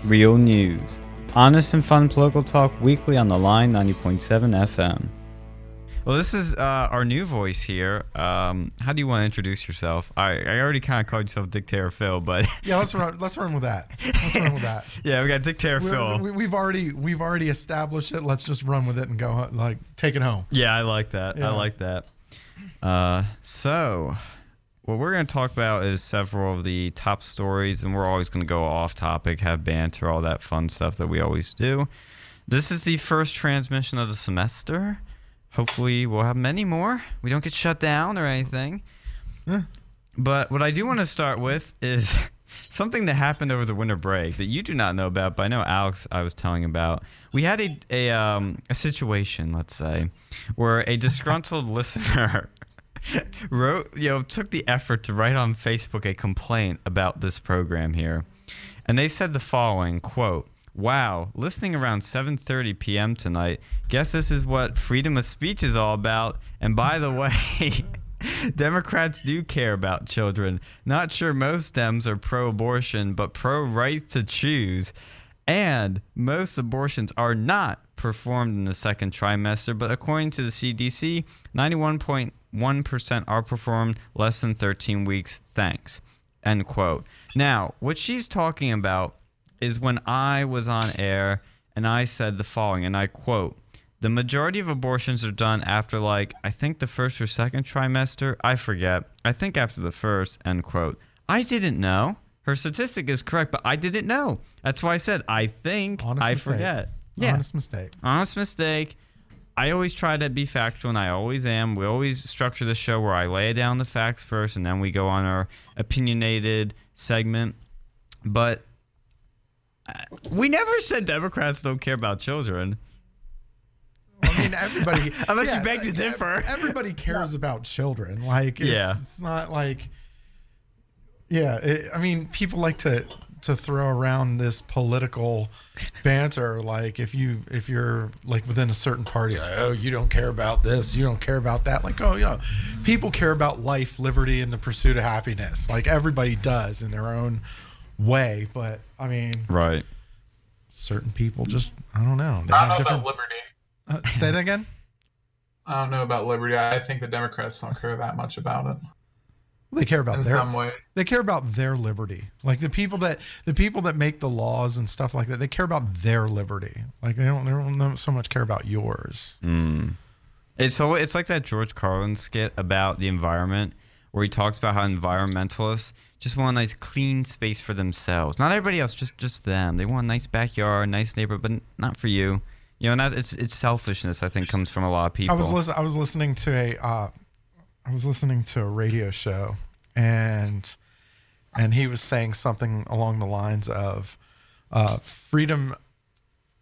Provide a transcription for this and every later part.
Real news. Honest and fun political talk weekly on the line 90.7 FM. Well, this is our new voice here. How do you want to introduce yourself? I already kind of called yourself Dictator Phil, but yeah, let's run with that. Let's run with that. Yeah, we got Dictator Phil. We've already established it. Let's just run with it and go take it home. Yeah, I like that. Yeah. I like that. So what we're going to talk about is several of the top stories, and we're always going to go off topic, have banter, all that fun stuff that we always do. This is the first transmission of the semester. Hopefully we'll have many more. We don't get shut down or anything. But what I do want to start with is something that happened over the winter break that you do not know about, but I know Alex I was telling about. We had a situation, let's say, where a disgruntled listener took the effort to write on Facebook a complaint about this program here. And they said the following, quote, "Wow, listening around 7:30 p.m. tonight. Guess this is what freedom of speech is all about. And by the way, Democrats do care about children. Not sure most Dems are pro-abortion, but pro-right to choose. And most abortions are not performed in the second trimester, but according to the CDC, 91.1% are performed less than 13 weeks. Thanks." End quote. Now, what she's talking about is when I was on air and I said the following, and I quote, "The majority of abortions are done after, I think the first or second trimester. I forget. I think after the first," end quote. I didn't know. Her statistic is correct, but I didn't know. That's why I said, I think, I forget. Yeah. Honest mistake. I always try to be factual, and I always am. We always structure the show where I lay down the facts first, and then we go on our opinionated segment. But we never said Democrats don't care about children. I mean, everybody. Unless you beg to differ. Everybody cares about children. It's not like. Yeah, I mean, people like to throw around this political banter. Like if you're within a certain party, oh, you don't care about this, you don't care about that. People care about life, liberty, and the pursuit of happiness. Everybody does in their own way, but I mean, right? Certain people just, I don't know. I don't know about liberty. Say that again. I don't know about liberty. I think the Democrats don't care that much about it. They care about some ways. They care about their liberty. The people that make the laws and stuff like that. They care about their liberty. They don't so much care about yours. It's like that George Carlin skit about the environment, where he talks about how environmentalists just want a nice clean space for themselves. Not everybody else, just them. They want a nice backyard, nice neighborhood, but not for you. And it's selfishness, I think, comes from a lot of people. I was listening to a radio show, and he was saying something along the lines of freedom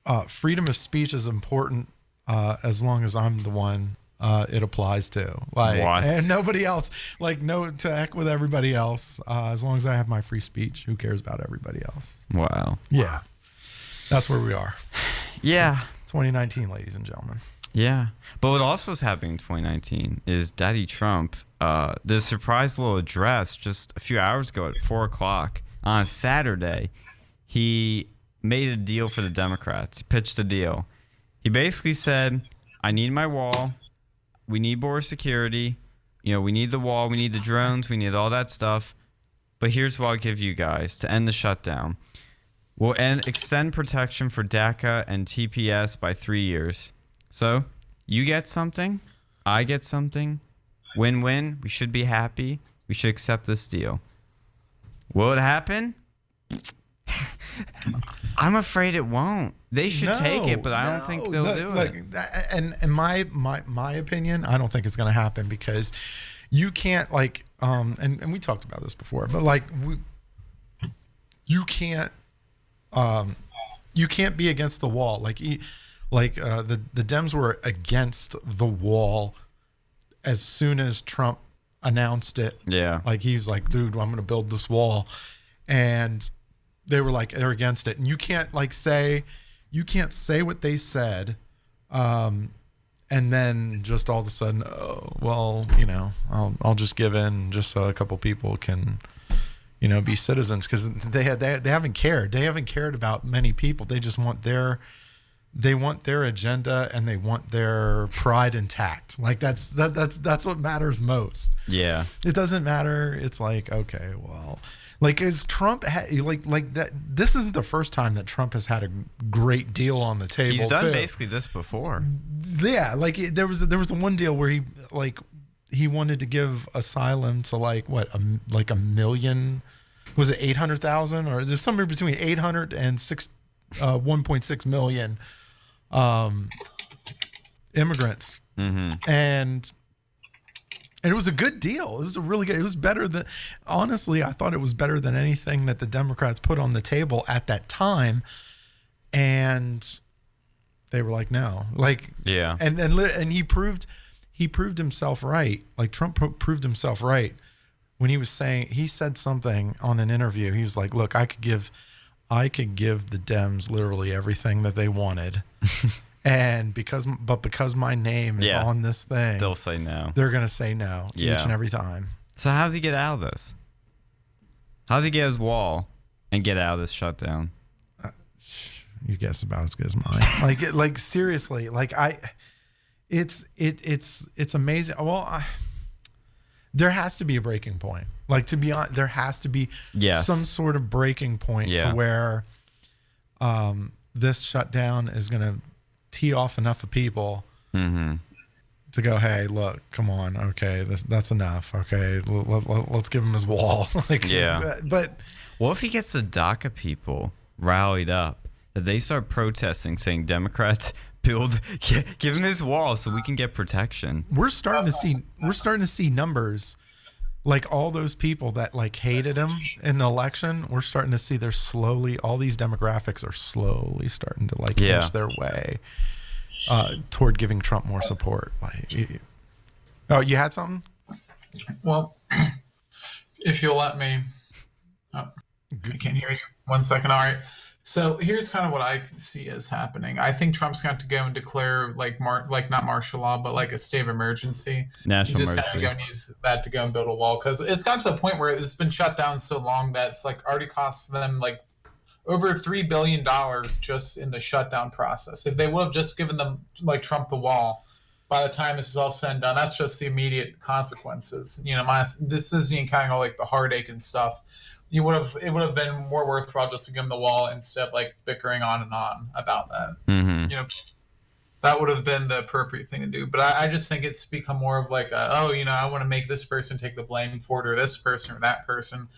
of speech is important as long as I'm the one it applies to. What? And nobody else. No, to heck with everybody else. As long as I have my free speech, who cares about everybody else? Wow. Yeah. That's where we are. Yeah. 2019, ladies and gentlemen. Yeah. But what also is happening in 2019 is Daddy Trump, the surprise little address just a few hours ago at 4 o'clock on a Saturday, he made a deal for the Democrats. He pitched a deal. He basically said, I need my wall. We need border security. We need the wall. We need the drones. We need all that stuff. But here's what I'll give you guys to end the shutdown. We'll extend protection for DACA and TPS by 3 years. So you get something. I get something. Win-win. We should be happy. We should accept this deal. Will it happen? I'm afraid it won't. They should take it, but I don't think they'll do it. And in my opinion, I don't think it's going to happen because you can't and we talked about this before, but you can't be against the wall. The Dems were against the wall as soon as Trump announced it. Yeah. He was like, dude, I'm going to build this wall. And they were they're against it. And you can't say what they said. And then just all of a sudden, I'll just give in just so a couple people can, be citizens, because they haven't cared. They haven't cared about many people. They just want their agenda, and they want their pride intact. Like that's what matters most. Yeah. It doesn't matter. It's like, okay, well, like, is Trump like that? This isn't the first time that Trump has had a great deal on the table. He's done too. basically this before. Yeah, like there was the one deal where he wanted to give asylum to like a million, was it 800,000, or there's somewhere between 800 and 1.6 million immigrants, and it was a good deal. It was a really good. It was better than, honestly, I thought it was better than anything that the Democrats put on the table at that time, and they were like, no, like, Yeah. and he proved himself right. Like Trump proved himself right when he said something on an interview. He was like, look, I could give the Dems literally everything that they wanted. And because my name is on this thing, They'll say no. they're going to say no each and every time. So how does he get out of this? How does he get his wall and get out of this shutdown? You guess about as good as mine. like seriously, it's amazing. Well, there has to be a breaking point. Like, to be honest, there has to be some sort of breaking point to where this shutdown is going to tee off enough of people to go, hey, look, come on, okay, that's enough. Okay, let's give him his wall. But what if he gets the DACA people rallied up, that they start protesting, saying Democrats give him his wall so we can get protection? We're starting to see numbers. Like, all those people that like hated him in the election, we're starting to see all these demographics are slowly starting to like inch their way toward giving Trump more support. Oh, you had something? Well, if you'll let me. Oh, I can't hear you. 1 second. All right. So here's kind of what I see as happening. I think Trump's got to go and declare not martial law, but like a state of emergency. National He's just emergency. going to use that to go and build a wall, because it's gotten to the point where it's been shut down so long that it's like already costs them like over $3 billion just in the shutdown process. If they would have just given them, like, Trump the wall, by the time this is all said and done, that's just the immediate consequences. This isn't even counting all like the heartache and stuff. It would have been more worthwhile just to give him the wall instead of like bickering on and on about that. That would have been the appropriate thing to do. But I just think it's become more of like, I want to make this person take the blame for it, or this person or that person.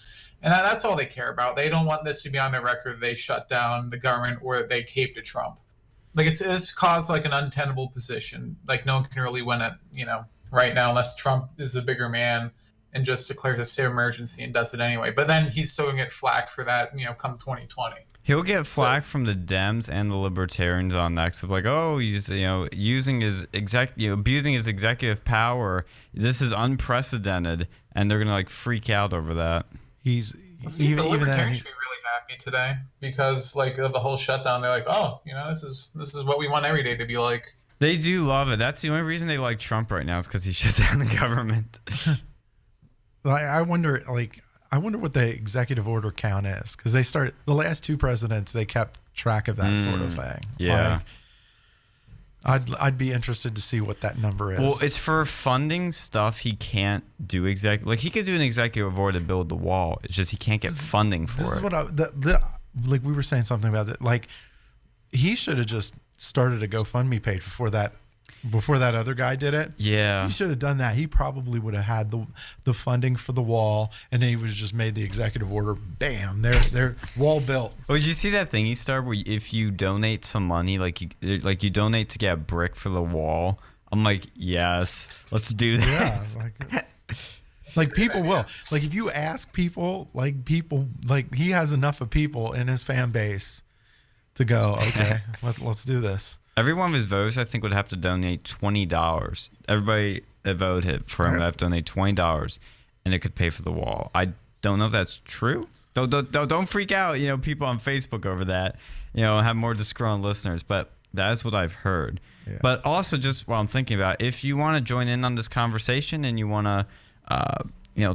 And that's all they care about. They don't want this to be on their record. They shut down the government or they caved to Trump. Like, it's caused like an untenable position. Like, no one can really win it, right now, unless Trump is a bigger man and just declares a state of emergency and does it anyway. But then he's still going to get flack for that, come 2020. He'll get flack from the Dems and the Libertarians on next of like, oh, he's using his abusing his executive power. This is unprecedented, and they're gonna like freak out over that. The Libertarians should be really happy today because like of the whole shutdown. They're like, oh, this is what we want every day to be like. They do love it. That's the only reason they like Trump right now is because he shut down the government. I wonder what the executive order count is, because the last two presidents, they kept track of that sort of thing. Yeah. I'd be interested to see what that number is. Well, it's for funding stuff he can't do he could do an executive order to build the wall. It's just he can't get funding for it. This is what like we were saying something about it. Like, he should have just started a GoFundMe page before that other guy did it. Yeah. He should have done that. He probably would have had the funding for the wall, and then he would have just made the executive order. Bam, they're wall built. Well, did you see that thing he started where if you donate some money, like you donate to get a brick for the wall? I'm like, yes, let's do this. Yeah, like people will. Like, if you ask people, like he has enough of people in his fan base to go, okay, let's do this. Every one of his voters, I think, would have to donate $20. Everybody that voted for him would have to donate $20, and it could pay for the wall. I don't know if that's true. Don't freak out, people on Facebook over that. Have more disgruntled listeners, but that is what I've heard. Yeah. But also, just while I'm thinking about it, if you want to join in on this conversation and you want to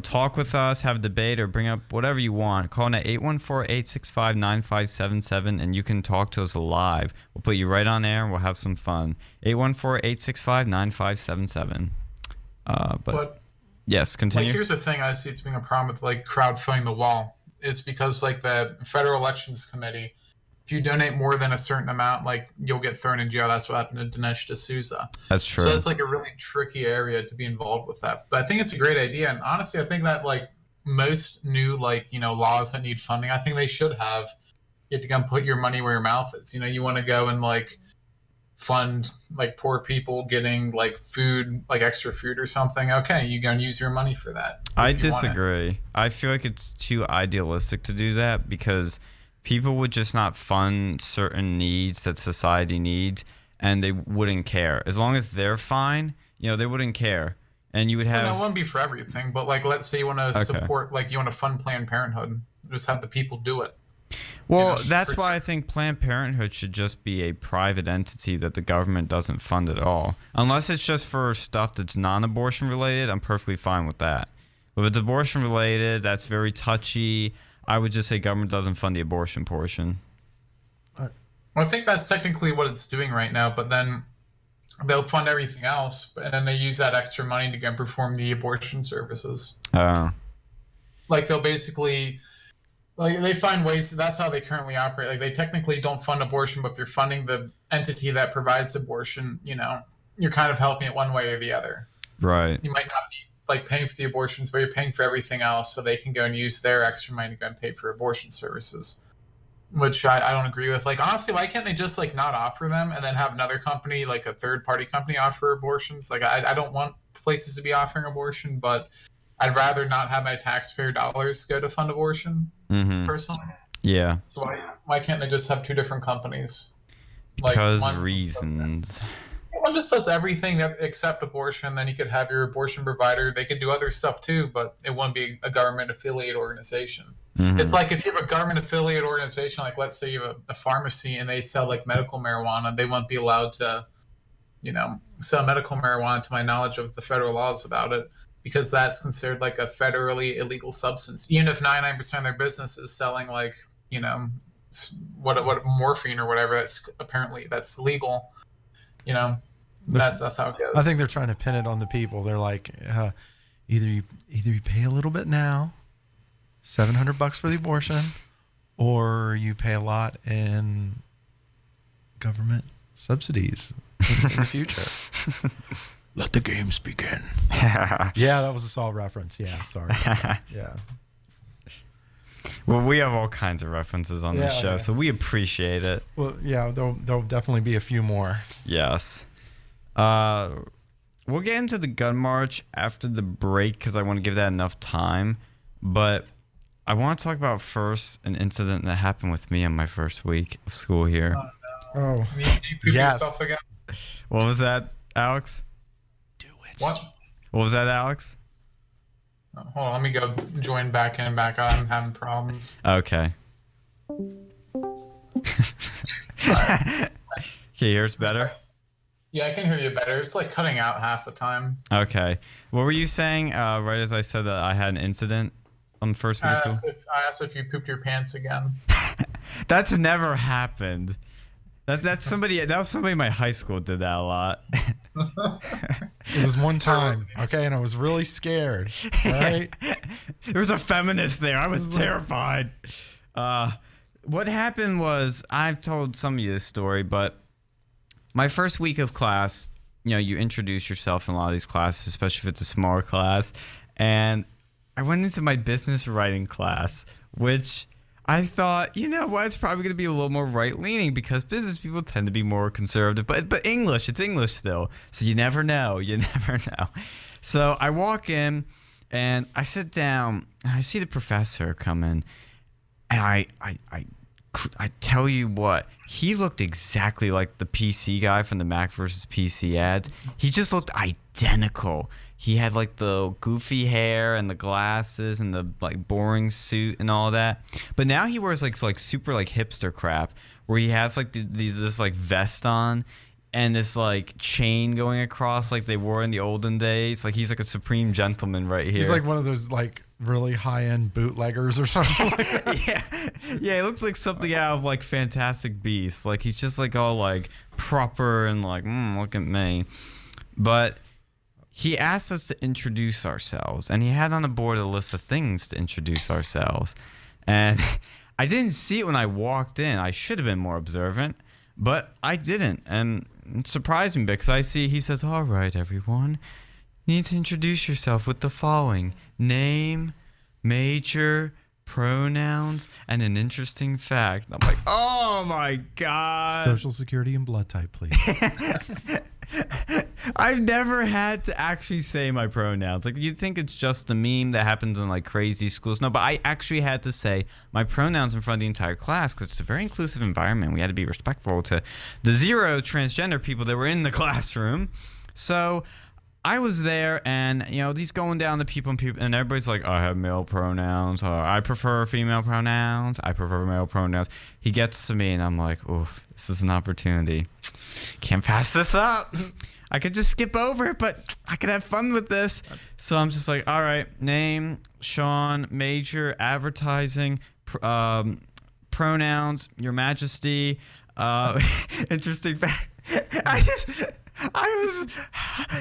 talk with us, have a debate, or bring up whatever you want. Call in at 814-865-9577, and you can talk to us live. We'll put you right on air, and we'll have some fun. 814-865-9577. But yes, continue. Like, here's the thing I see it's being a problem with, like, crowdfunding the wall. Is because, like, the Federal Elections Committee, if you donate more than a certain amount, like, you'll get thrown in jail. That's what happened to Dinesh D'Souza. That's true. So it's like a really tricky area to be involved with that. But I think it's a great idea. And honestly, I think that, like, most new, like, laws that need funding, I think they should have. You have to come put your money where your mouth is. You want to go and, like, fund, like, poor people getting, like, food, like extra food or something. Okay, you go and use your money for that. I disagree. I feel like it's too idealistic to do that, because people would just not fund certain needs that society needs, and they wouldn't care. As long as they're fine, they wouldn't care. And you would have... Well, no, it wouldn't be for everything, but, like, let's say you want to support, like, you want to fund Planned Parenthood. Just have the people do it. Well, that's why I think Planned Parenthood should just be a private entity that the government doesn't fund at all. Unless it's just for stuff that's non-abortion related, I'm perfectly fine with that. But if it's abortion related, that's very touchy. I would just say government doesn't fund the abortion portion. Well, I think that's technically what it's doing right now, but then they'll fund everything else, and then they use that extra money to go and perform the abortion services. Oh. Like, they'll basically... Like, they find ways. That's how they currently operate. Like, they technically don't fund abortion, but if you're funding the entity that provides abortion, you're kind of helping it one way or the other. Right. You might not be, like, paying for the abortions, but you're paying for everything else, so they can go and use their extra money to go and pay for abortion services, which I don't agree with. Like, honestly, why can't they just, like, not offer them and then have another company, like a third-party company, offer abortions? Like, I don't want places to be offering abortion, but I'd rather not have my taxpayer dollars go to fund abortion, personally. Yeah. So why can't they just have two different companies? Because like, reasons. One just does everything except abortion. Then you could have your abortion provider. They could do other stuff too, but it wouldn't be a government affiliate organization. It's like if you have a government affiliate organization, like let's say you have a pharmacy and they sell, like, medical marijuana, they won't be allowed to, sell medical marijuana, to my knowledge of the federal laws about it, because that's considered like a federally illegal substance. Even if 99% of their business is selling, like, what morphine or whatever, that's legal. That's how it goes. I think they're trying to pin it on the people. They're like, either you pay a little bit now, $700 for the abortion, or you pay a lot in government subsidies in the future. Let the games begin. Yeah, that was a Saw reference. Yeah, sorry. Yeah. Well, we have all kinds of references on this show, so we appreciate it. Well, yeah, there'll definitely be a few more. Yes. We'll get into the gun march after the break because I want to give that enough time. But I want to talk about first an incident that happened with me on my first week of school here. Oh, you poop yourself again? What was that, Alex? What was that, Alex? Hold on, let me go join back in and back out. I'm having problems. Okay. Can you hear us better? Yeah, I can hear you better. It's like cutting out half the time. Okay. What were you saying right as I said that I had an incident on the first week of school? I asked if you pooped your pants again. That's never happened. That was somebody in my high school did that a lot. It was one time, okay, and I was really scared. All right? There was a feminist there. I was terrified. What happened was, I've told some of you this story, but my first week of class, you introduce yourself in a lot of these classes, especially if it's a smaller class, and I went into my business writing class, which I thought, it's probably going to be a little more right-leaning because business people tend to be more conservative. But English, it's English still. So you never know. You never know. So I walk in, and I sit down, and I see the professor come in, and I tell you what, he looked exactly like the PC guy from the Mac versus PC ads. He just looked identical. He had like the goofy hair and the glasses and the like boring suit and all that. But now he wears like super like hipster crap where he has like this like vest on and this like chain going across like they wore in the olden days. Like he's like a supreme gentleman right here. He's like one of those like really high-end bootleggers or something. Yeah, he looks like something out of like Fantastic Beasts. Like he's just like all like proper and like look at me. But he asked us to introduce ourselves, and he had on the board a list of things to introduce ourselves. And I didn't see it when I walked in. I should have been more observant, but I didn't. And it surprised me because he says, all right, everyone, you need to introduce yourself with the following: name, major, pronouns, and an interesting fact. I'm like, oh my God. Social security and blood type, please. I've never had to actually say my pronouns. Like, you'd think it's just a meme that happens in like crazy schools. No, but I actually had to say my pronouns in front of the entire class because it's a very inclusive environment. We had to be respectful to the 0 transgender people that were in the classroom. So I was there, and he's going down to people, and everybody's like, I have male pronouns. I prefer female pronouns. I prefer male pronouns. He gets to me, and I'm like, oh, this is an opportunity. Can't pass this up. I could just skip over it, but I could have fun with this. So I'm just like, all right, name, Sean, major, advertising, pronouns, Your Majesty, interesting fact.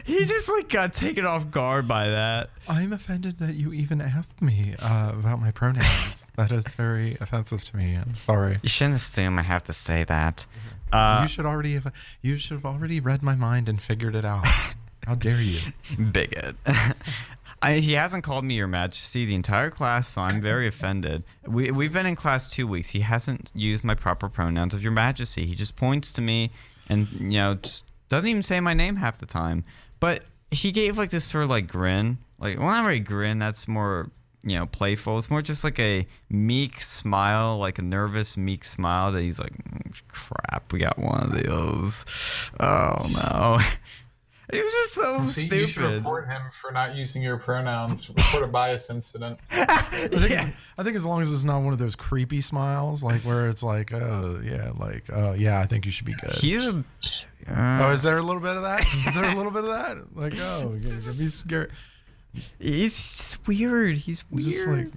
He just like got taken off guard by that. I'm offended that you even asked me about my pronouns. That is very offensive to me. I'm sorry. You shouldn't assume I have to say that. You should have already read my mind and figured it out. How dare you? Bigot. He hasn't called me Your Majesty the entire class, so I'm very offended. We've been in class 2 weeks. He hasn't used my proper pronouns of Your Majesty. He just points to me and just doesn't even say my name half the time. But he gave like this sort of like grin. Like, well, not really grin. That's more playful. It's more just like a meek smile, like a nervous meek smile that he's like, crap, we got one of those. Oh no. It was just so stupid. You should report him for not using your pronouns. Report a bias incident. I think as long as it's not one of those creepy smiles, like where it's like, oh yeah, like yeah, I think you should be good. He's a. Oh, is there a little bit of that? Is there a little bit of that? Like, oh, you're gonna be scared. He's just weird. He's weird. Just like,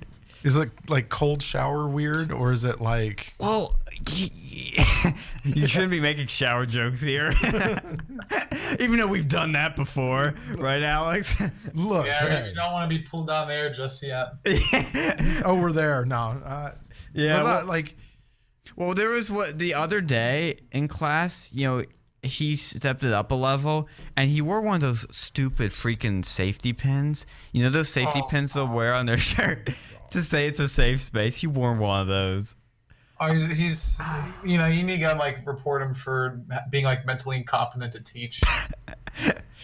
is it like cold shower weird, or is it like? Well, you shouldn't be making shower jokes here. Even though we've done that before, right, Alex? Look, yeah, you don't want to be pulled down there just yet. Oh, we're there. No. Yeah. Like. Well, there was the other day in class, he stepped it up a level, and he wore one of those stupid freaking safety pins. Those safety pins they'll wear on their shirt to say it's a safe space. He wore one of those. Oh, he's you need to like report him for being like mentally incompetent to teach.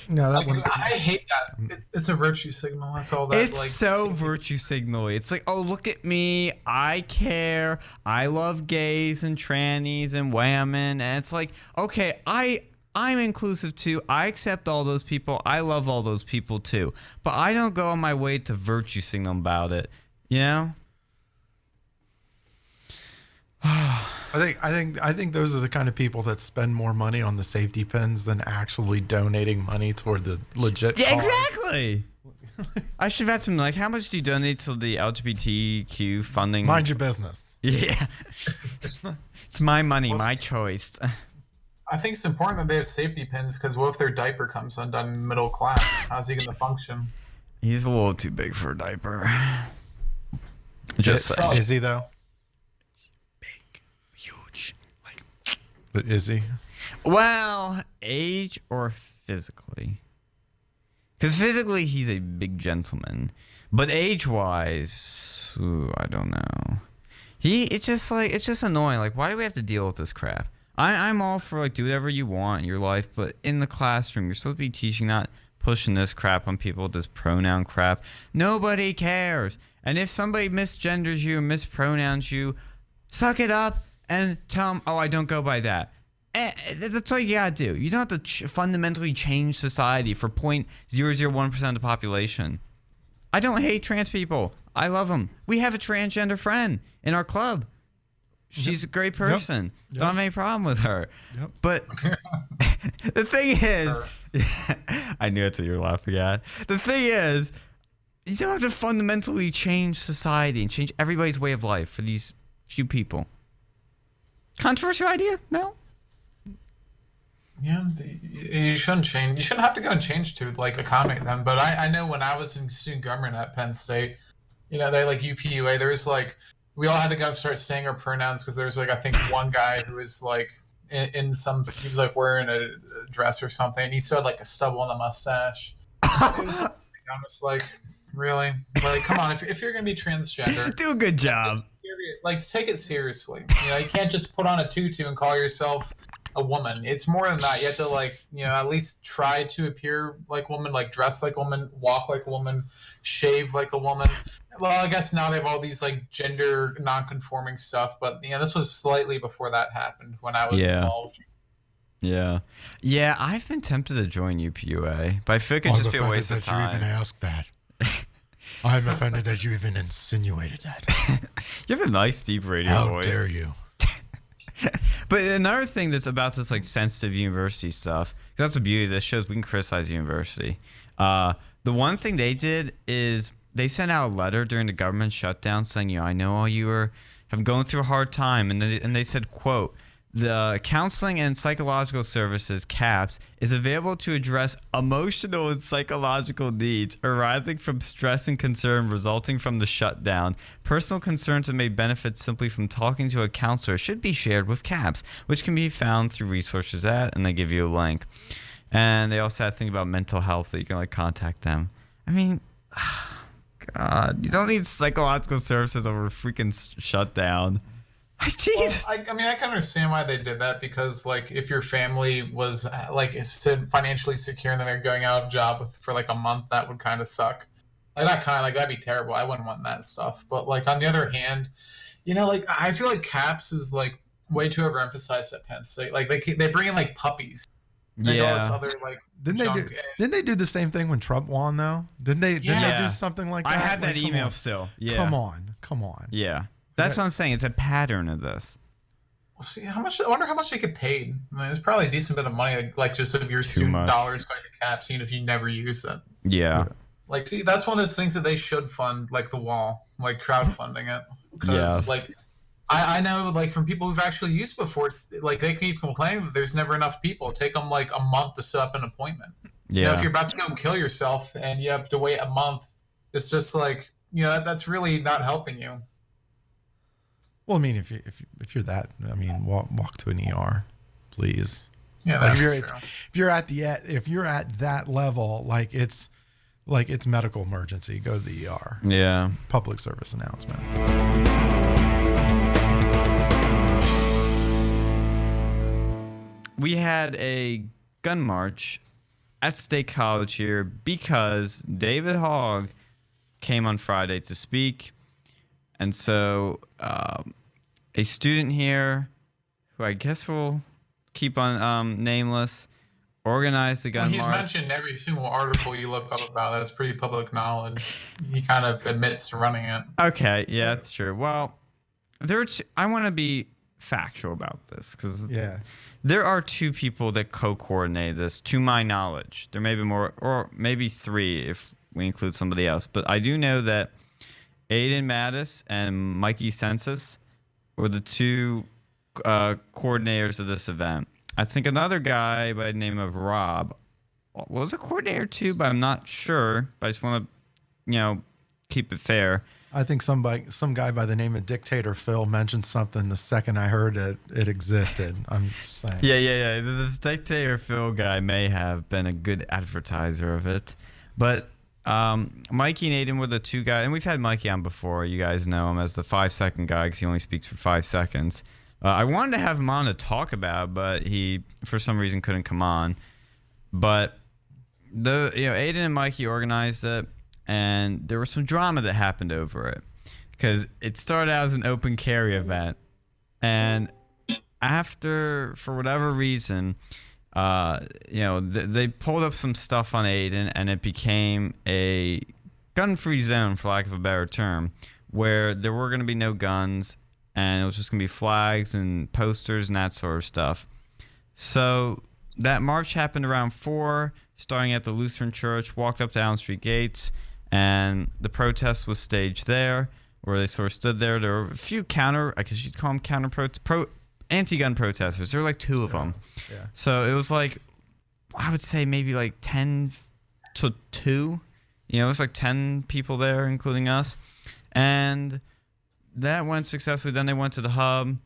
No, that one. I hate that. It's a virtue signal. That's all that. It's like, so virtue signal-y. It's like, oh, look at me. I care. I love gays and trannies and women. And it's like, okay, I'm inclusive too. I accept all those people. I love all those people too. But I don't go on my way to virtue signal about it. I think those are the kind of people that spend more money on the safety pins than actually donating money toward the legit cause. Exactly. I should have asked him, like, how much do you donate to the LGBTQ funding? Mind your business. Yeah. It's my money, my choice. I think it's important that they have safety pins because what if their diaper comes undone in middle class? How's he going to function? He's a little too big for a diaper. Is he though? But is he? Well, age or physically? Because physically, he's a big gentleman. But age-wise, I don't know. It's just annoying. Like, why do we have to deal with this crap? I'm all for, like, do whatever you want in your life. But in the classroom, you're supposed to be teaching, not pushing this crap on people with this pronoun crap. Nobody cares. And if somebody misgenders you or mispronouns you, suck it up. And tell them, oh, I don't go by that. That's all you gotta do. You don't have to fundamentally change society for 0.001% of the population. I don't hate trans people. I love them. We have a transgender friend in our club. She's a great person. Don't have any problem with her. But The thing is, Or- I knew that's what you were laughing at. The thing is, you don't have to fundamentally change society and change everybody's way of life for these few people. Controversial idea? No? Yeah, you shouldn't change. You shouldn't have to go and change to like accommodate them. But I know when I was in student government at Penn State, they like UPUA. There was like we all had to go and start saying our pronouns because there was like I think one guy who was like in some he was like wearing a dress or something, and he still had like a stubble and a mustache. It was I'm just like really like come on if you're gonna be transgender, Do a good job. like take it seriously. You can't just put on a tutu and call yourself a woman. It's more than that. You have to like at least try to appear like a woman, like dress like a woman, walk like a woman, shave like a woman. Well, I guess now they have all these like gender non-conforming stuff, but this was slightly before that happened when I was involved. Yeah, I've been tempted to join UPUA, but I feel it could just be a waste of time. You even asked that. I'm offended that you even insinuated that. You have a nice deep radio voice. How dare you? But another thing that's about this like sensitive university stuff, 'cause that's the beauty of this shows we can criticize the university. The one thing they did is they sent out a letter during the government shutdown saying, I know all you have gone through a hard time, and they said, quote, the counseling and psychological services CAPS is available to address emotional and psychological needs arising from stress and concern resulting from the shutdown. Personal concerns that may benefit simply from talking to a counselor should be shared with CAPS, which can be found through resources and they give you a link. And they also had a thing about mental health that you can like contact them. I mean, God, you don't need psychological services over a freaking shutdown. Jeez. Well, I mean, I can understand why they did that because, like, if your family was like financially secure and then they're going out of job for like a month, that would kind of suck. Like, not kind of like that'd be terrible. I wouldn't want that stuff. But like on the other hand, like I feel like CAPS is like way too overemphasized at Penn State. Like they bring in like puppies. And all this other like Didn't they do the same thing when Trump won though? Didn't they do something like that? I have like, that email still. Yeah. Come on. Yeah. That's what I'm saying. It's a pattern of this. See I wonder how much they get paid. I mean, it's probably a decent bit of money, like just of your student dollars going to CAPS, even if you never use it. Yeah. Like, see, that's one of those things that they should fund, like the wall, like crowdfunding it. Because, like, I know, like, from people who've actually used it before, it's like they keep complaining that there's never enough people. Take them like a month to set up an appointment. Yeah. If you're about to go and kill yourself and you have to wait a month, it's just like that's really not helping you. Well, I mean, if you're that, I mean, walk to an ER, please. Yeah, like that's true. If you're at that level, like it's medical emergency, go to the ER. Yeah. Public service announcement. We had a gun march at State College here because David Hogg came on Friday to speak. And so a student here, who I guess will keep on nameless, organized the gun march. He's mentioned in every single article you look up about. That's pretty public knowledge. He kind of admits to running it. Okay, yeah, that's true. Well, I want to be factual about this because there are two people that co-coordinate this, to my knowledge. There may be more, or maybe three if we include somebody else. But I do know that Aiden Mattis and Mikey Census were the two coordinators of this event. I think another guy by the name of Rob was a coordinator too, but I'm not sure. But I just want to, keep it fair. I think some guy by the name of Dictator Phil mentioned something the second I heard it existed. I'm just saying. Yeah. This Dictator Phil guy may have been a good advertiser of it. But Mikey and Aiden were the two guys. And we've had Mikey on before. You guys know him as the 5-second guy because he only speaks for 5 seconds. I wanted to have him on to talk about, but he, for some reason, couldn't come on. But Aiden and Mikey organized it. And there was some drama that happened over it because it started out as an open carry event. And after, for whatever reason, they pulled up some stuff on Aiden and it became a gun-free zone, for lack of a better term, where there were going to be no guns and it was just going to be flags and posters and that sort of stuff. So that march happened around 4, starting at the Lutheran Church, walked up to Allen Street Gates, and the protest was staged there, where they sort of stood there. There were a few I guess you'd call them anti-gun protesters. There were like 2 of them. Yeah. So it was like, I would say maybe like 10 to 2. You know, it was like 10 people there, including us. And that went successfully. Then they went to the hub,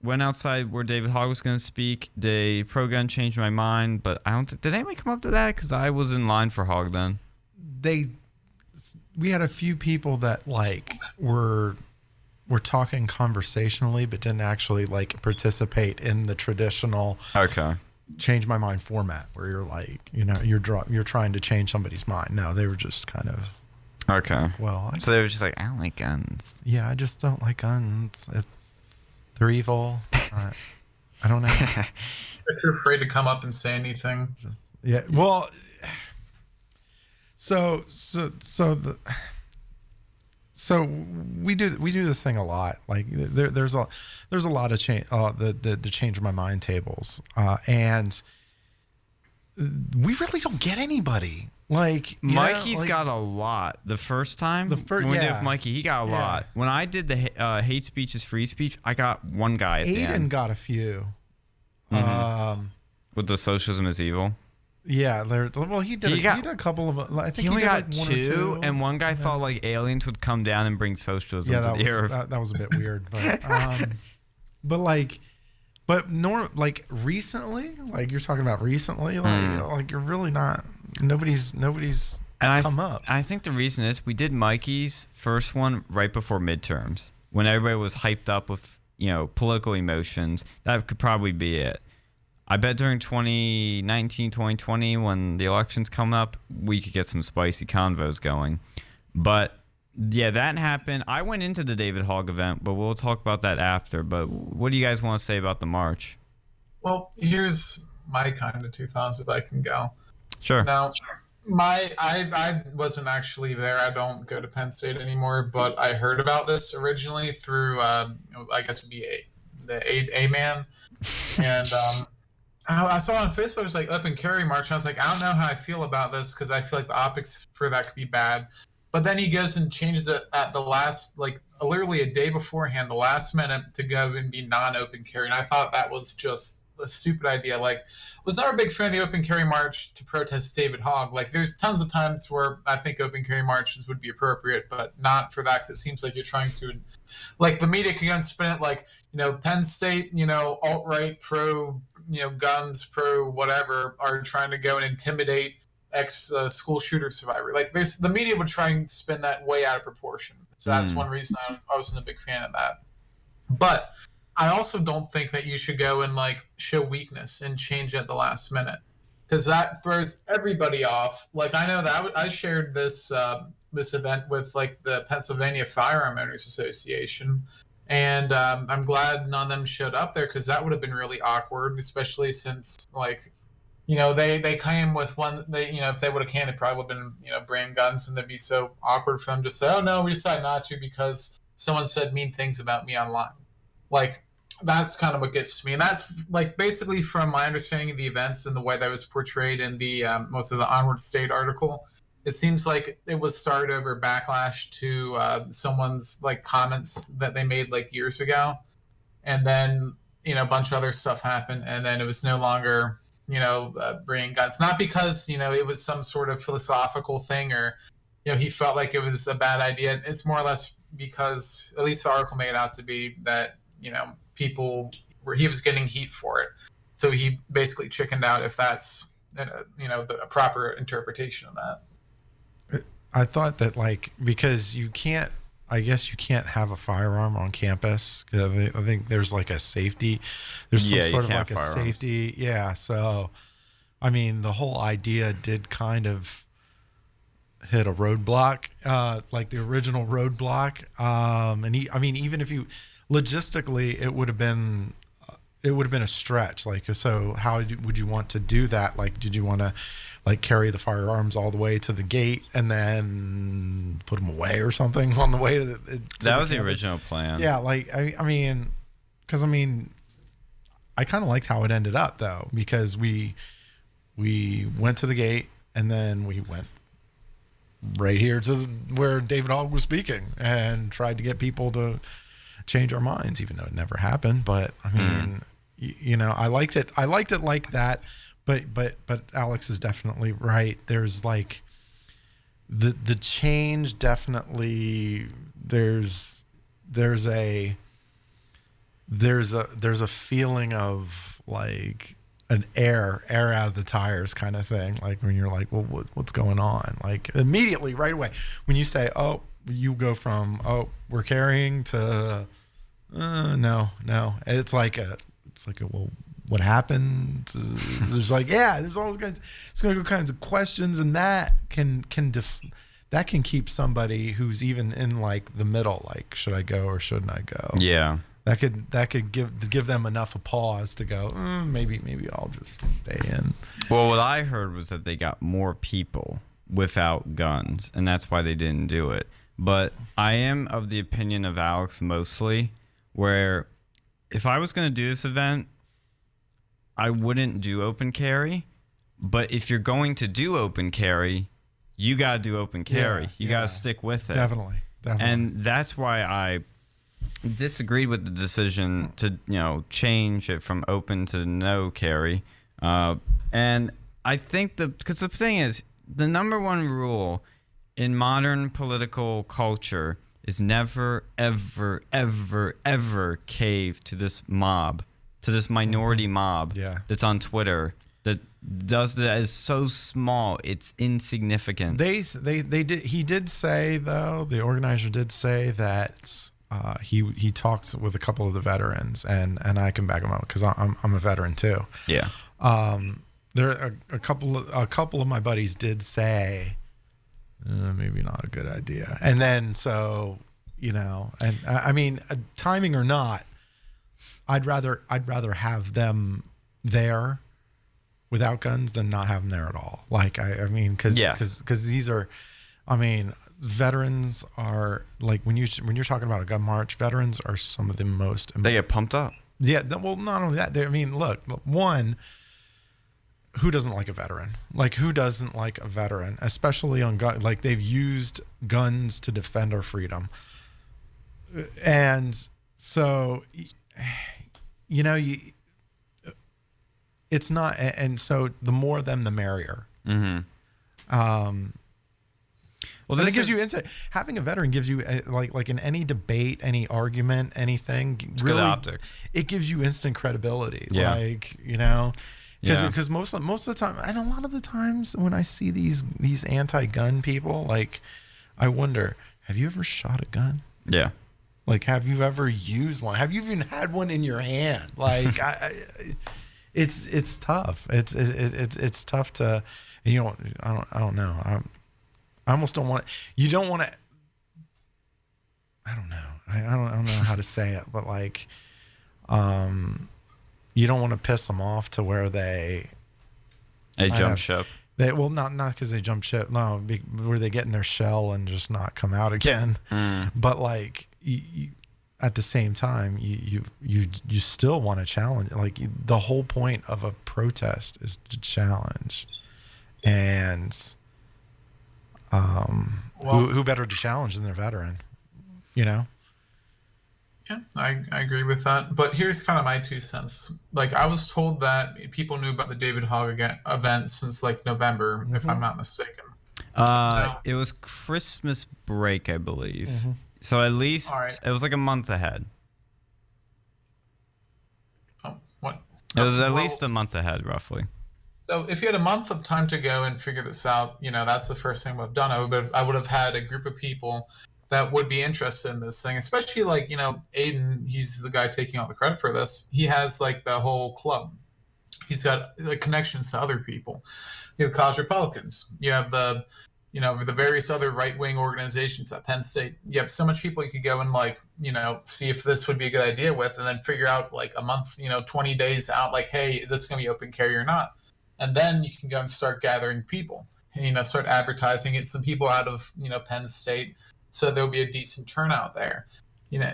went outside where David Hogg was going to speak. The pro-gun changed my mind, but I don't think... Did anybody come up to that? Because I was in line for Hogg then. We had a few people that like were talking conversationally, but didn't actually like participate in the traditional change my mind format, where you're like, you know, you're trying to change somebody's mind. No, they were just kind of so they were just like, I don't like guns. Yeah, I just don't like guns. They're evil. I don't know. They're too afraid to come up and say anything. Yeah. Well. So we do this thing a lot. Like there's a lot of change. The change my mind tables, and we really don't get anybody. Like Mikey's got a lot. The first time when we did with Mikey, he got a lot. When I did the hate speech is free speech, I got one guy at the end. Aiden got a few. With the socialism is evil. Yeah, he did a couple of. I think he only got like 1 or 2, and one guy thought like aliens would come down and bring socialism to the earth. That was a bit weird, but recently, like you're talking about recently, like you're really not. Nobody's come up. I think the reason is we did Mikey's first one right before midterms, when everybody was hyped up with, you know, political emotions. That could probably be it. I bet during 2019, 2020, when the elections come up, we could get some spicy convos going. But yeah, that happened. I went into the David Hogg event, but we'll talk about that after. But what do you guys want to say about the march? Well, here's my kind of 2 thoughts, if I can go. Sure. Now, I wasn't actually there. I don't go to Penn State anymore, but I heard about this originally through I guess it'd be the A-Man, and I saw on Facebook it was like open carry march. And I was like, I don't know how I feel about this, because I feel like the optics for that could be bad. But then he goes and changes it at the last, like literally a day beforehand, the last minute, to go and be non-open carry. And I thought that was just a stupid idea. Like, was never a big fan of the open carry march to protest David Hogg. Like, there's tons of times where I think open carry marches would be appropriate, but not for that, because it seems like you're trying to, like, the media can spin it like, you know, Penn State, you know, alt-right, pro, you know, guns, pro whatever, are trying to go and intimidate school shooter survivor. Like, the media would try and spin that way out of proportion. So that's one reason I wasn't a big fan of that. But I also don't think that you should go and like show weakness and change at the last minute, because that throws everybody off. Like, I know that I shared this event with like the Pennsylvania Firearm Owners Association, and I'm glad none of them showed up there, because that would have been really awkward, especially since, like, you know, they came with one. You know, if they would have came, it probably would have been, you know, brand guns, and it'd be so awkward for them to say, "Oh no, we decided not to because someone said mean things about me online." Like, that's kind of what gets to me. And that's like basically from my understanding of the events and the way that was portrayed in the most of the Onward State article, it seems like it was started over backlash to someone's like comments that they made like years ago. And then, you know, a bunch of other stuff happened, and then it was no longer, you know, bringing guns. Not because, you know, it was some sort of philosophical thing, or, you know, he felt like it was a bad idea. It's more or less because, at least the article made it out to be, that, you know, he was getting heat for it, so he basically chickened out, if that's, you know, a proper interpretation of that. I thought that, like, because I guess you can't have a firearm on campus, because I think there's like a safety, there's some sort of like a safety, so I mean, the whole idea did kind of hit a roadblock, like the original roadblock, and I mean, even if you logistically, it would have been a stretch. Like, so how would you want to do that? Like, did you want to like carry the firearms all the way to the gate and then put them away or something on the way to that was the original plan. Yeah, like I mean, because I mean, I kind of liked how it ended up though, because we we went to the gate, and then we went right here to where David Hogg was speaking and tried to get people to change our minds, even though it never happened. But I mean, you know, I liked it like that. But Alex is definitely right. There's like the change definitely. There's a feeling of like an air out of the tires kind of thing. Like when you're like, well, what's going on? Like immediately right away when you say, oh, you go from, oh, we're carrying to, no. It's like a, well, what happened? There's like, yeah, there's all kinds of questions, and that can keep somebody who's even in like the middle, like, should I go or shouldn't I go? Yeah. That could give them enough a pause to go, maybe I'll just stay in. Well, what I heard was that they got more people without guns, and that's why they didn't do it. But I am of the opinion of Alex mostly, where if I was going to do this event, I wouldn't do open carry. But if you're going to do open carry, you got to do open carry. You got to stick with it. Definitely. And that's why I disagreed with the decision to, change it from open to no carry. And I think because the thing is, the number one rule in modern political culture is never, ever, ever, ever cave to this mob, to this minority mob that's on Twitter that is so small, it's insignificant. They did. He did say, though, the organizer did say that he talks with a couple of the veterans, and I can back him up because I'm a veteran too. Yeah. There are a couple of my buddies did say maybe not a good idea, and then so and I mean, timing or not, I'd rather have them there without guns than not have them there at all. Like I mean, because these are, I mean, veterans are like when you're talking about a gun march, veterans are some of the most. They get pumped up. Yeah. Well, not only that. I mean, look, one. Who doesn't like a veteran? Like, who doesn't like a veteran, especially on gun? Like, they've used guns to defend our freedom, and so it's not. And so the more of them, the merrier. Mm-hmm. Well, then it gives you insight. Having a veteran gives you like in any debate, any argument, anything. It's really, good optics. It gives you instant credibility. Yeah. Like Because most of the time, and a lot of the times when I see these anti-gun people, like, I wonder, have you ever shot a gun? Yeah. Like, have you ever used one? Have you even had one in your hand? Like, it's tough. It's tough to, I don't know. I almost don't want. You don't want to. I don't know. I don't know how to say it, but like, you don't want to piss them off to where they jump ship. Not because they jump ship. No, where they get in their shell and just not come out again. But like, you, at the same time, you still want to challenge. Like, the whole point of a protest is to challenge, and who better to challenge than their veteran? Yeah, I agree with that. But here's kind of my 2 cents. Like, I was told that people knew about the David Hogg event since like November, if I'm not mistaken. It was Christmas break, I believe. Mm-hmm. So at least it was like a month ahead. Oh, what? It was at least a month ahead, roughly. So if you had a month of time to go and figure this out, that's the first thing I would have done. I would have had a group of people that would be interested in this thing, especially like, Aiden, he's the guy taking all the credit for this. He has like the whole club. He's got like connections to other people. You have college Republicans. You have the various other right-wing organizations at Penn State. You have so much people you could go and like, see if this would be a good idea with, and then figure out like a month, 20 days out, like, hey, this is going to be open carry or not. And then you can go and start gathering people and, start advertising it. Some people out of, Penn State. So there'll be a decent turnout there.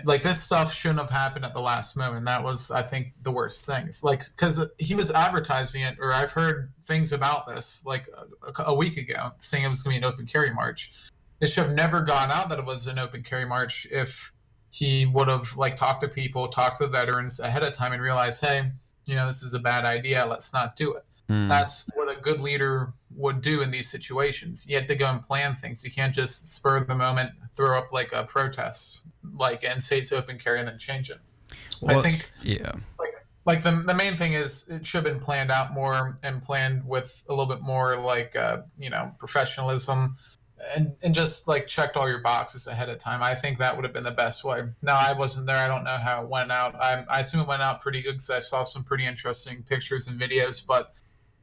Like this stuff shouldn't have happened at the last moment. That was, I think, the worst things. Like, because he was advertising it, or I've heard things about this like a week ago, saying it was going to be an open carry march. It should have never gone out that it was an open carry march if he would have like talked to people, talked to the veterans ahead of time, and realized, hey, this is a bad idea. Let's not do it. That's what a good leader would do in these situations. You have to go and plan things. You can't just spur of the moment throw up like a protest, like and say it's open carry and then change it. Well, I think, yeah, like the main thing is it should have been planned out more and planned with a little bit more like professionalism, and just like checked all your boxes ahead of time. I think that would have been the best way. Now, I wasn't there. I don't know how it went out. I assume it went out pretty good because I saw some pretty interesting pictures and videos, but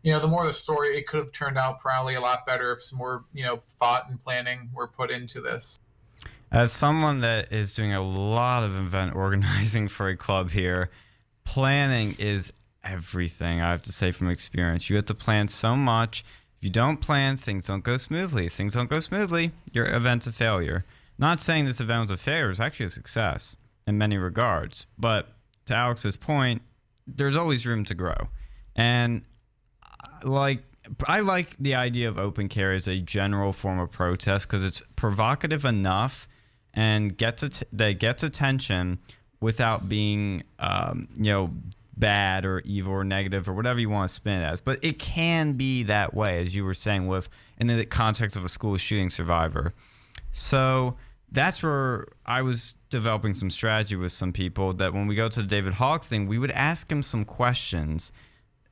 the more the story, it could have turned out probably a lot better if some more, thought and planning were put into this. As someone that is doing a lot of event organizing for a club here, planning is everything, I have to say from experience. You have to plan so much. If you don't plan, things don't go smoothly. If things don't go smoothly, your event's a failure. Not saying this event was a failure, it's actually a success in many regards. But to Alex's point, there's always room to grow. And I like the idea of open carry as a general form of protest because it's provocative enough and that gets attention without being bad or evil or negative or whatever you want to spin it as. But it can be that way, as you were saying, in the context of a school shooting survivor. So that's where I was developing some strategy with some people that when we go to the David Hogg thing, we would ask him some questions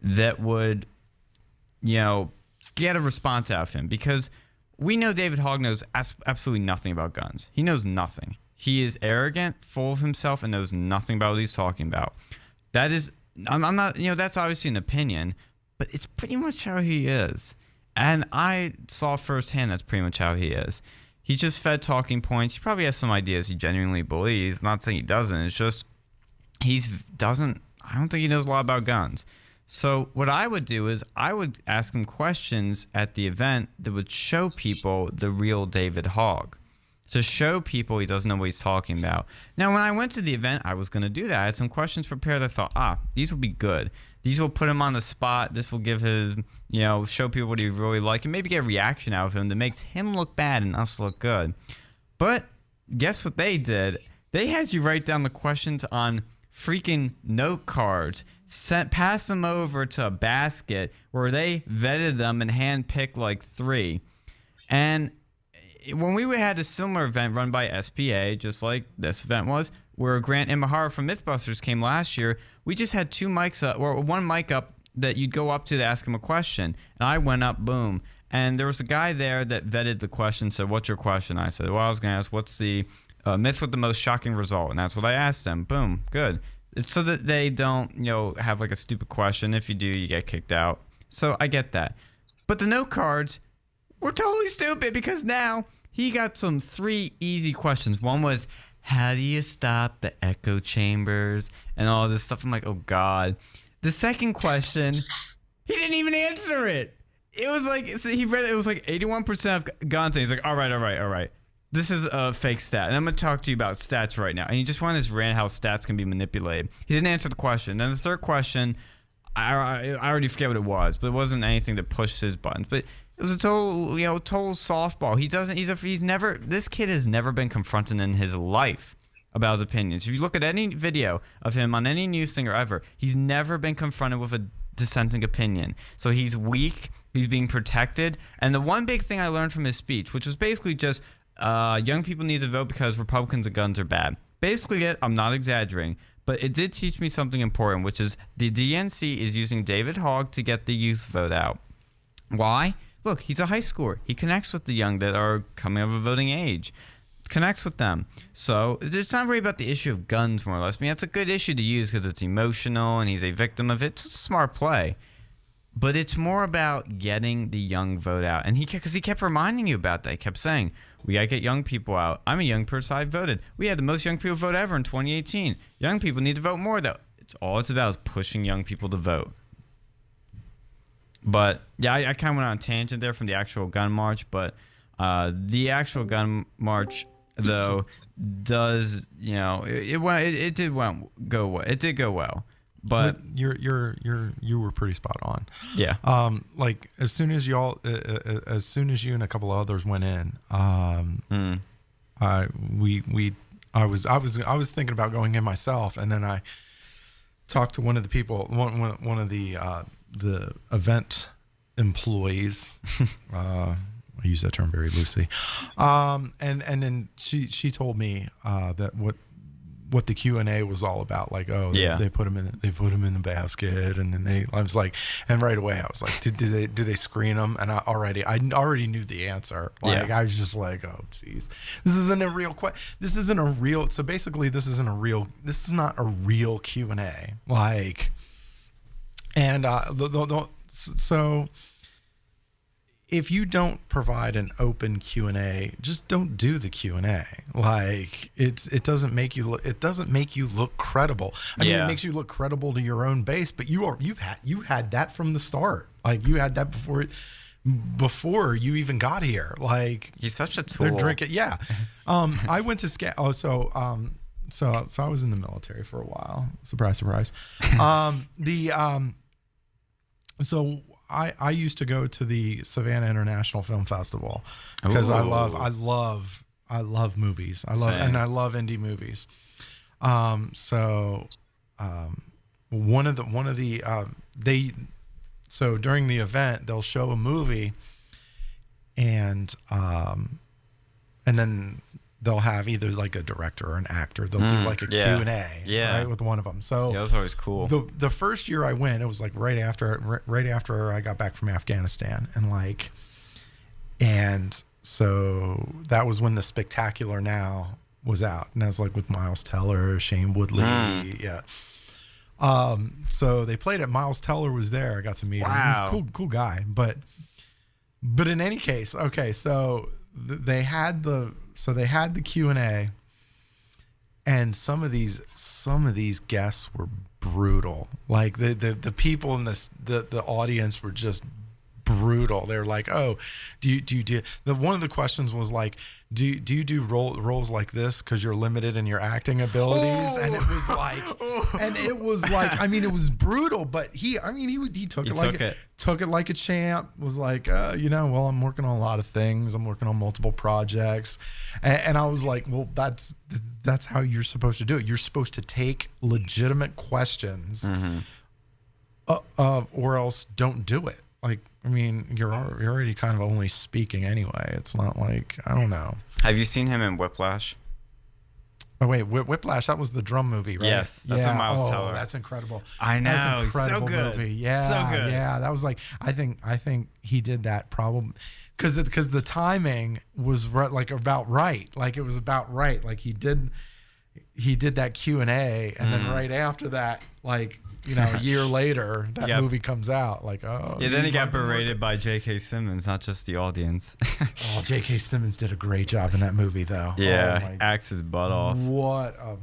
that would get a response out of him, because we know David Hogg knows absolutely nothing about guns. He knows nothing. He is arrogant, full of himself, and knows nothing about what he's talking about. That is, I'm not, that's obviously an opinion, but it's pretty much how he is. And I saw firsthand that's pretty much how he is. He just fed talking points. He probably has some ideas he genuinely believes. I'm not saying he doesn't. It's just, I don't think he knows a lot about guns. So what I would do is I would ask him questions at the event that would show people the real David Hogg. To show people he doesn't know what he's talking about. Now, when I went to the event, I was going to do that. I had some questions prepared. I thought, these will be good. These will put him on the spot. This will give his, show people what he really like and maybe get a reaction out of him that makes him look bad and us look good. But guess what they did? They had you write down the questions on freaking note cards, pass them over to a basket where they vetted them and handpicked like 3. And when we had a similar event run by SPA, just like this event was, where Grant Imahara from Mythbusters came last year, we just had 2 mics up, or 1 mic up that you'd go up to ask him a question. And I went up, boom. And there was a guy there that vetted the question, said, what's your question? I said, well, I was going to ask, what's the myth with the most shocking result? And that's what I asked them. Boom, good. It's so that they don't, have like a stupid question. If you do, you get kicked out. So I get that. But the note cards were totally stupid because now he got some 3 easy questions. One was, how do you stop the echo chambers and all this stuff? I'm like, oh God. The second question, he didn't even answer it. It was like, he read it was like 81% of guns. And he's like, all right. This is a fake stat. And I'm going to talk to you about stats right now. And he just wanted this rant how stats can be manipulated. He didn't answer the question. Then the third question, I already forget what it was, but it wasn't anything that pushed his buttons. But it was a total softball. This kid has never been confronted in his life about his opinions. If you look at any video of him on any news thing or ever, he's never been confronted with a dissenting opinion. So he's weak. He's being protected. And the one big thing I learned from his speech, which was basically just, young people need to vote because Republicans and guns are bad. Basically I'm not exaggerating, but it did teach me something important, which is the DNC is using David Hogg to get the youth vote out. Why? Look, he's a high schooler. He connects with the young that are coming of a voting age. Connects with them. So it's not really about the issue of guns, more or less. I mean, it's a good issue to use because it's emotional and he's a victim of it. It's a smart play. But it's more about getting the young vote out. And because he kept reminding you about that. He kept saying, we got to get young people out. I'm a young person. I voted. We had the most young people vote ever in 2018. Young people need to vote more, though. It's about is pushing young people to vote. But, yeah, I kind of went on a tangent there from the actual gun march. But the actual gun march, though, does it did go well. It did go well, but you were pretty spot on. Yeah. Like as soon as you and a couple of others went in, I was thinking about going in myself, and then I talked to one of the people, one of the event employees. I use that term very loosely. And then she told me that what the Q&A was all about. Like, they put them in the basket, and then I was like, and right away I was like, do they screen them? And I already knew the answer. Like, I was just like, oh geez, this isn't a real so basically this is not a real Q&A. Like, and so if you don't provide an open Q&A, just don't do the Q&A. Like, it doesn't make you look credible. I mean, it makes you look credible to your own base, but you had that from the start. Like, you had that before you even got here. Like, he's such a tool. They're drinking. Yeah. I went to so I was in the military for a while. Surprise, surprise. So I used to go to the Savannah International Film Festival because I love movies. I love indie movies. So during the event they'll show a movie, and then they'll have either like a director or an actor. They'll do like a Q&A, right, with one of them. So that was always cool. The first year I went, it was like right after I got back from Afghanistan, and so that was when the Spectacular Now was out, and that was like with Miles Teller, Shane Woodley, so they played it. Miles Teller was there. I got to meet him. He was a cool guy. But in any case, okay, so they had the Q&A, and some of these guests were brutal. Like the people in the audience were just brutal. They're like, oh, one of the questions was like, do you do roles like this because you're limited in your acting abilities? And it was like, I mean, it was brutal, but he took it like a champ. Was like, well, I'm working on a lot of things. I'm working on multiple projects, and I was like, well, that's how you're supposed to do it. You're supposed to take legitimate questions, or else don't do it. Like, I mean, you're already kind of only speaking anyway. It's not like, I don't know. Have you seen him in Whiplash? Oh wait, Whiplash. That was the drum movie, right? Yes, that's a Miles Teller. That's incredible. I know, that's an incredible so good. movie. Yeah, so good. Yeah, that was like, I think he did that probably because the timing was about right. Like, it was about right. Like, he did that Q&A, and then right after that, like, a year later, that movie comes out. Like, then he got berated by J.K. Simmons, not just the audience. J.K. Simmons did a great job in that movie, though. Yeah, acts his butt off. What a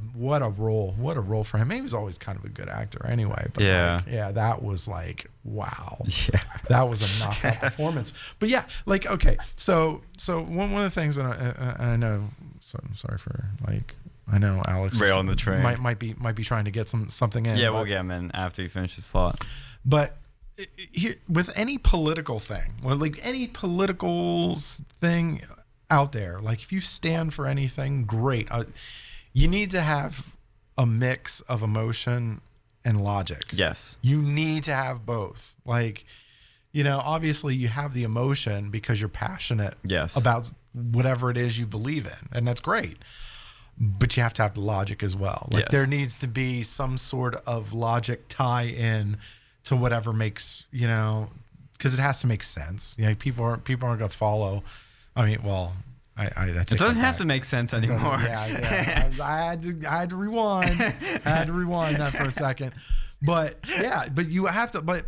role! What a role for him. He was always kind of a good actor, anyway. But that was like, wow. Yeah, that was a knockout performance. But yeah, like, okay, so one of the things, and I know, so I'm sorry for like. I know Alex rail on the train might be trying to get something in. Yeah, we'll get him in after he finishes slot. But here, with any political thing, like any political thing out there, like if you stand for anything, great. You need to have a mix of emotion and logic. Yes. You need to have both. Like, obviously you have the emotion because you're passionate about whatever it is you believe in, and that's great. But you have to have the logic as well. Like, there needs to be some sort of logic tie in to whatever makes, because it has to make sense. People aren't going to follow. I mean, well, it doesn't have to make sense anymore. Yeah. I had to rewind. That for a second. But yeah, but you have to. But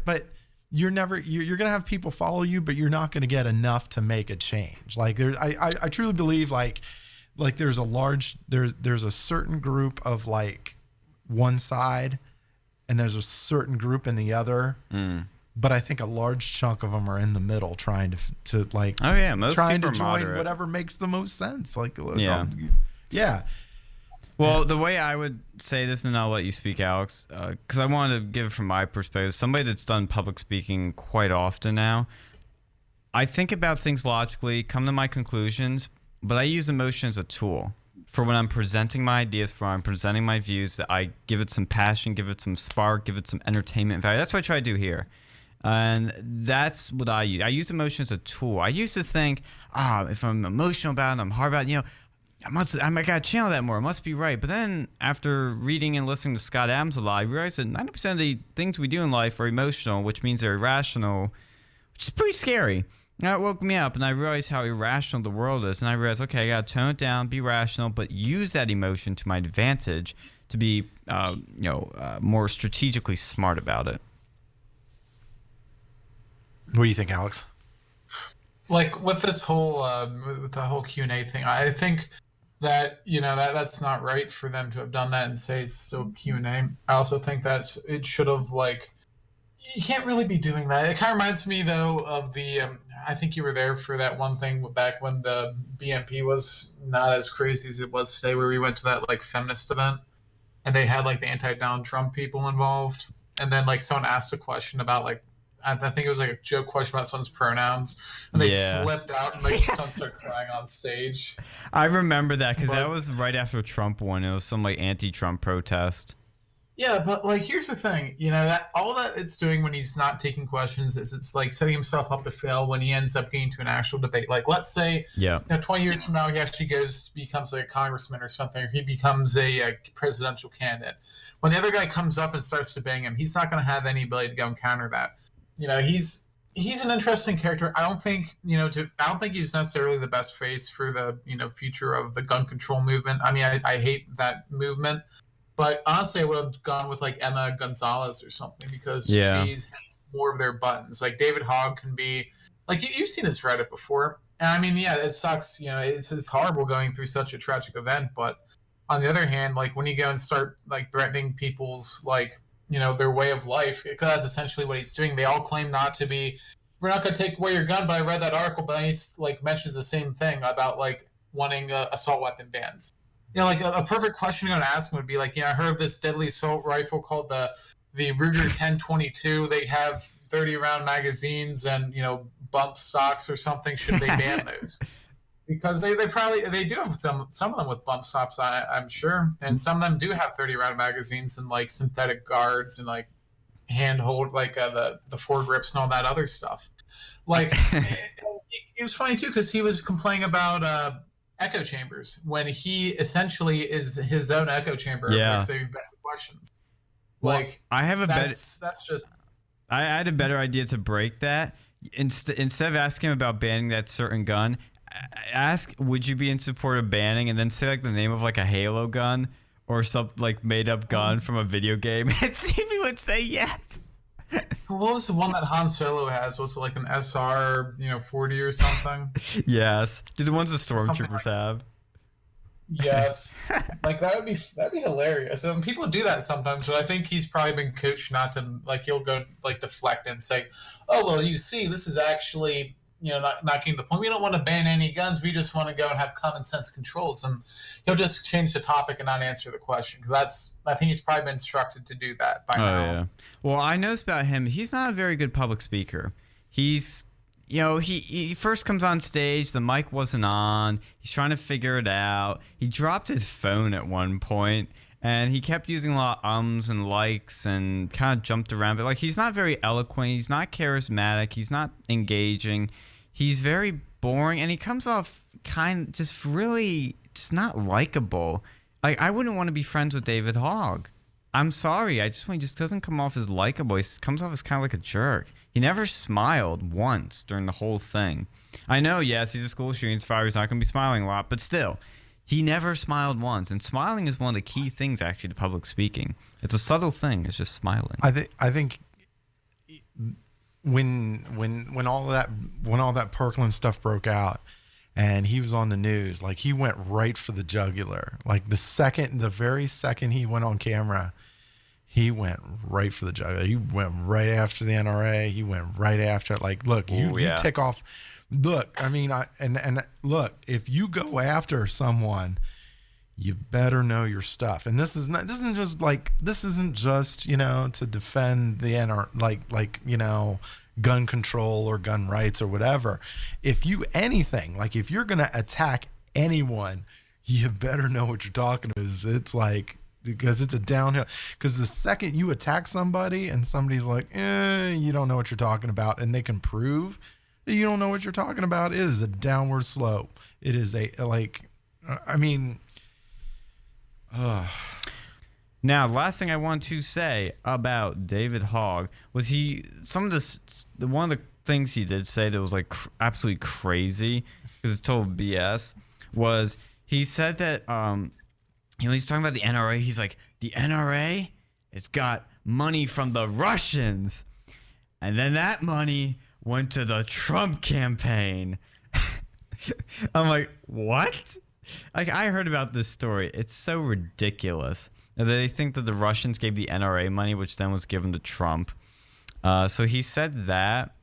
you're gonna have people follow you, but you're not gonna get enough to make a change. Like, I truly believe like there's a certain group of like one side, and there's a certain group in the other but I think a large chunk of them are in the middle, trying to like, oh yeah, most trying people to are join moderate. whatever makes the most sense. Like, Yeah. Yeah. Well, the way I would say this, and I'll let you speak, Alex, because I wanted to give it from my perspective. Somebody that's done public speaking quite often now, I think about things logically, come to my conclusions, but I use emotion as a tool for when I'm presenting my ideas, for when I'm presenting my views, that I give it some passion, give it some spark, give it some entertainment value. That's what I try to do here. And that's what I use. I use emotion as a tool. I used to think, if I'm emotional about it, I'm hard about it, I gotta channel that more. It must be right. But then after reading and listening to Scott Adams a lot, I realized that 90% of the things we do in life are emotional, which means they're irrational, which is pretty scary. Now it woke me up, and I realized how irrational the world is. And I realized, okay, I gotta tone it down, be rational, but use that emotion to my advantage to be, more strategically smart about it. What do you think, Alex? Like with this whole with the whole Q&A thing, I think that that's not right for them to have done that and say it's still Q&A. I also think that it should have, like, you can't really be doing that. It kind of reminds me though of the I think you were there for that one thing back when the BNP was not as crazy as it was today, where we went to that like feminist event and they had like the anti-Donald Trump people involved, and then like someone asked a question about like, I think it was like a joke question about someone's pronouns, and they flipped out and like someone started crying on stage. I remember that because that was right after Trump won. It was some like anti-Trump protest. Yeah, but like here's the thing, that all that it's doing when he's not taking questions is it's like setting himself up to fail when he ends up getting to an actual debate. Like let's say, 20 years from now he actually becomes like a congressman or something, or he becomes a presidential candidate. When the other guy comes up and starts to bang him, he's not going to have any ability to go and counter that. He's an interesting character. I don't think he's necessarily the best face for the future of the gun control movement. I mean, I hate that movement, but honestly, I would have gone with like Emma Gonzalez or something, because she's more of their buttons. Like David Hogg can be like, you've seen his Reddit before, and I mean, yeah, it sucks. It's horrible going through such a tragic event, but on the other hand, like when you go and start like threatening people's like their way of life, because that's essentially what he's doing. They all claim not to be, we're not going to take away your gun, but I read that article, but he like mentions the same thing about like wanting assault weapon bans. Like a perfect question to ask him would be like, I heard of this deadly assault rifle called the Ruger 1022. They have 30 round magazines and bump stocks or something. Should they ban those? Because they do have some of them with bump stops, I'm sure, and some of them do have 30 round magazines and like synthetic guards and like handhold like the foregrips and all that other stuff. Like it was funny too, because he was complaining about echo chambers when he essentially is his own echo chamber. Yeah. Questions. Well, like I have a better. That's just. I had a better idea to break that. Instead of asking him about banning that certain gun, ask, would you be in support of banning, and then say like the name of like a Halo gun or some like made up gun from a video game, and see if he would say yes. What was the one that Han Solo has? Was it like an SR 40 or something? Yes. Do the ones the stormtroopers have? Yes. Like that'd be hilarious. And people do that sometimes, but I think he's probably been coached not to, like, he'll go like deflect and say, oh well, you see, this is actually not getting the point. We don't want to ban any guns. We just want to go and have common sense controls. And he'll just change the topic and not answer the question, because I think he's probably been instructed to do that by now. Yeah. Well, I noticed about him, he's not a very good public speaker. He's, he first comes on stage, the mic wasn't on. He's trying to figure it out. He dropped his phone at one point, and he kept using a lot of ums and likes and kind of jumped around. But like, he's not very eloquent. He's not charismatic. He's not engaging. He's very boring, and he comes off just not likable. Like, I wouldn't want to be friends with David Hogg. I'm sorry. He just doesn't come off as likable. He comes off as kind of like a jerk. He never smiled once during the whole thing. I know, yes, he's a school shooting star. He's not going to be smiling a lot, but still, he never smiled once. And smiling is one of the key things, actually, to public speaking. It's a subtle thing. It's just smiling. I think when all that Parkland stuff broke out, and he was on the news, like, he went right for the jugular. Like the very second he went on camera, he went right for the jugular. He went right after the NRA. He went right after it. Like, look, you tick off. Look, I mean, and look, if you go after someone, you better know your stuff. And this isn't just to defend the NRA, gun control or gun rights or whatever. If you're gonna attack anyone, you better know what you're talking about. It's like, because it's a downhill. Because the second you attack somebody and somebody's like, you don't know what you're talking about, and they can prove that you don't know what you're talking about, it is a downward slope. It is Now, the last thing I want to say about David Hogg was one of the things he did say that was like absolutely crazy, because it's total BS, was he said that he's talking about the NRA. He's like, the NRA has got money from the Russians, and then that money went to the Trump campaign. I'm like, what? Like, I heard about this story. It's so ridiculous. They think that the Russians gave the NRA money, which then was given to Trump. So he said that.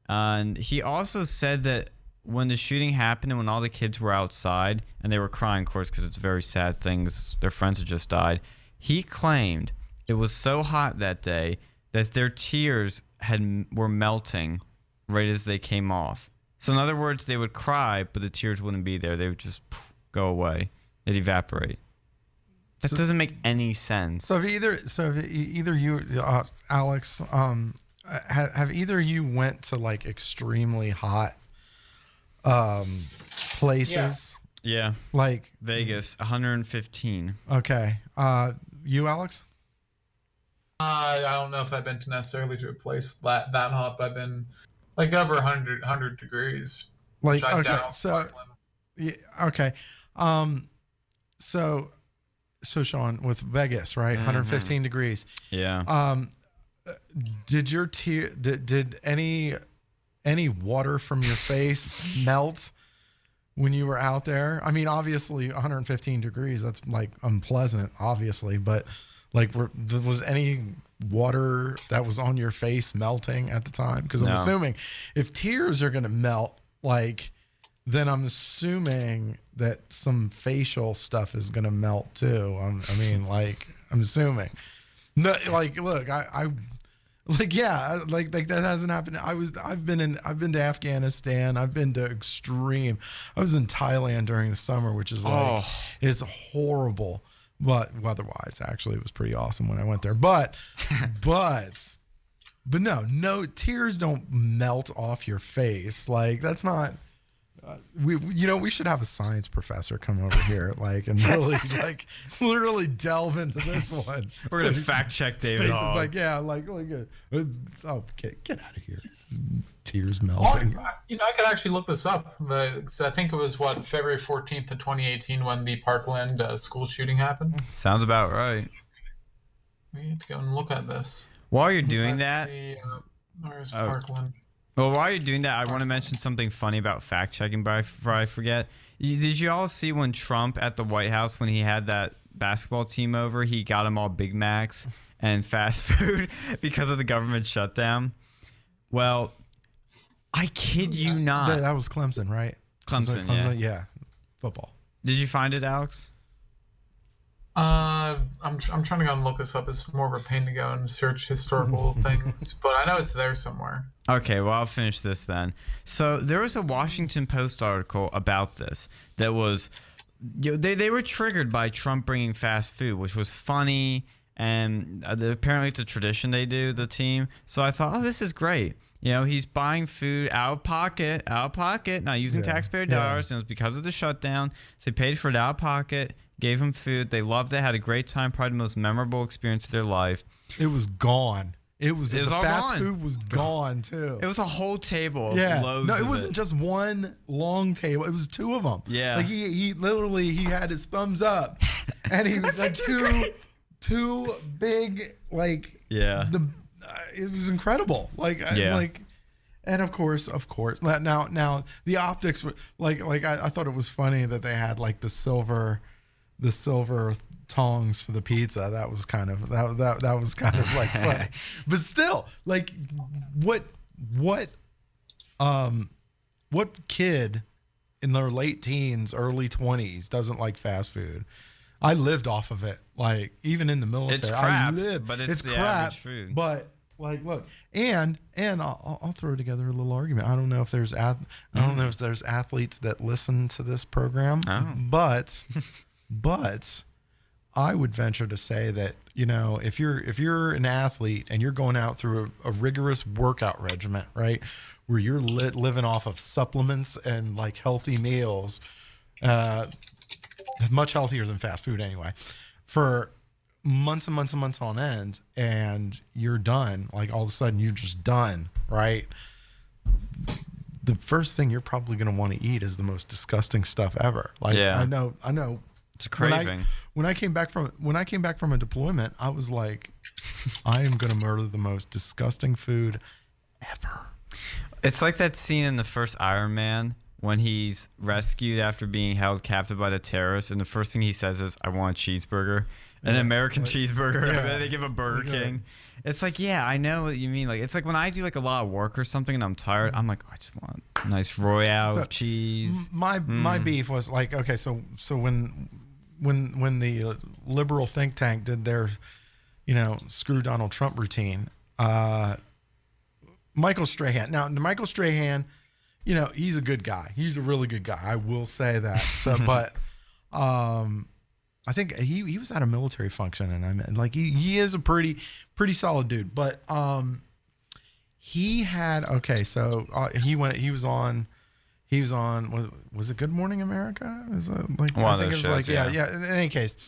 And he also said that when the shooting happened and when all the kids were outside and they were crying, of course, because it's a very sad thing, their friends had just died, he claimed it was so hot that day that their tears were melting right as they came off. So in other words, they would cry, but the tears wouldn't be there. They would just go away. They'd evaporate. That doesn't make any sense. So if either you, Alex, have either you went to like extremely hot places? Yeah. Like Vegas, 115. Okay. You, Alex? I don't know if I've been necessarily to a place that hot, but I've been like over 100 degrees. Like, okay, so yeah, okay. So Sean, with Vegas, right? 115 degrees. Yeah. Did your did any water from your face melt when you were out there? I mean, obviously 115 degrees, that's like unpleasant, obviously, but like was any water that was on your face melting at the time? Because I'm assuming if tears are going to melt, like, then I'm assuming that some facial stuff is going to melt too. I'm assuming. No, like, look, that hasn't happened. I've been to Afghanistan. I've been to extreme. I was in Thailand during the summer, which is like, is horrible. But otherwise, actually, it was pretty awesome when I went there. But no, tears don't melt off your face. Like, that's not. We should have a science professor come over here, like, and really, like, literally delve into this one. We're gonna fact check David Face Hogg. is like, yeah, like, get out of here. Tears melting. I could actually look this up. So I think it was February 14th of 2018 when the Parkland school shooting happened. Sounds about right. We need to go and look at this. While you're doing Let's that, see, where's Parkland? Well, while you're doing that, I want to mention something funny about fact checking before I forget. Did you all see when Trump at the White House, when he had that basketball team over, he got them all Big Macs and fast food because of the government shutdown? Well, I kid you not. That was Clemson, right? Clemson, yeah. Football. Did you find it, Alex? I'm trying to go and look this up. It's more of a pain to go and search historical things, but I know it's there somewhere. Okay, well, I'll finish this then. So there was a Washington Post article about this that was, they were triggered by Trump bringing fast food, which was funny, and apparently it's a tradition they do, the team. So I thought, this is great. He's buying food out of pocket, not using taxpayer dollars, and it was because of the shutdown. So they paid for it out of pocket, gave him food. They loved it, had a great time, probably the most memorable experience of their life. It was gone. It was the all fast gone. food was gone too. It was a whole table. Yeah, Loads no, it of wasn't just one long table. It was two of them. Yeah, like he literally had his thumbs up, and he was like two big, like, it was incredible. And of course now the optics were like I thought it was funny that they had like the silver the silver tongs for the pizza. That was kind of that was kind of like funny. But still, like what kid in their late teens, early 20s doesn't like fast food? I lived off of it. Like even in the military, It's crap, I lived. but it's the crap, average food. But like, look, and I'll throw together a little argument. I don't know if there's athletes that listen to this program, but I would venture to say that, you know, if you're an athlete and you're going out through a rigorous workout regimen, right, where you're living off of supplements and like healthy meals, much healthier than fast food anyway, for months and months and months on end, and you're done, like all of a sudden you're just done, right? The first thing you're probably going to want to eat is the most disgusting stuff ever. Like, I know. It's a craving. When I came back from a deployment, I was like, I am going to murder the most disgusting food ever. It's like that scene in the first Iron Man when he's rescued after being held captive by the terrorists, and the first thing he says is, "I want a cheeseburger." An American cheeseburger, and then they give a Burger King. It's like, yeah, I know what you mean. Like, it's like when I do like a lot of work or something and I'm tired, I'm like, oh, I just want a nice Royale with cheese. My beef was like, okay, so when the liberal think tank did their, you know, screw Donald Trump routine, Michael Strahan. Now, Michael Strahan, you know, he's a good guy. He's a really good guy. I will say that. So, but I think he was at a military function, and I mean, like he is a pretty solid dude. But he had he was on was it Good Morning America? Was it like one of those shows, yeah. In any case,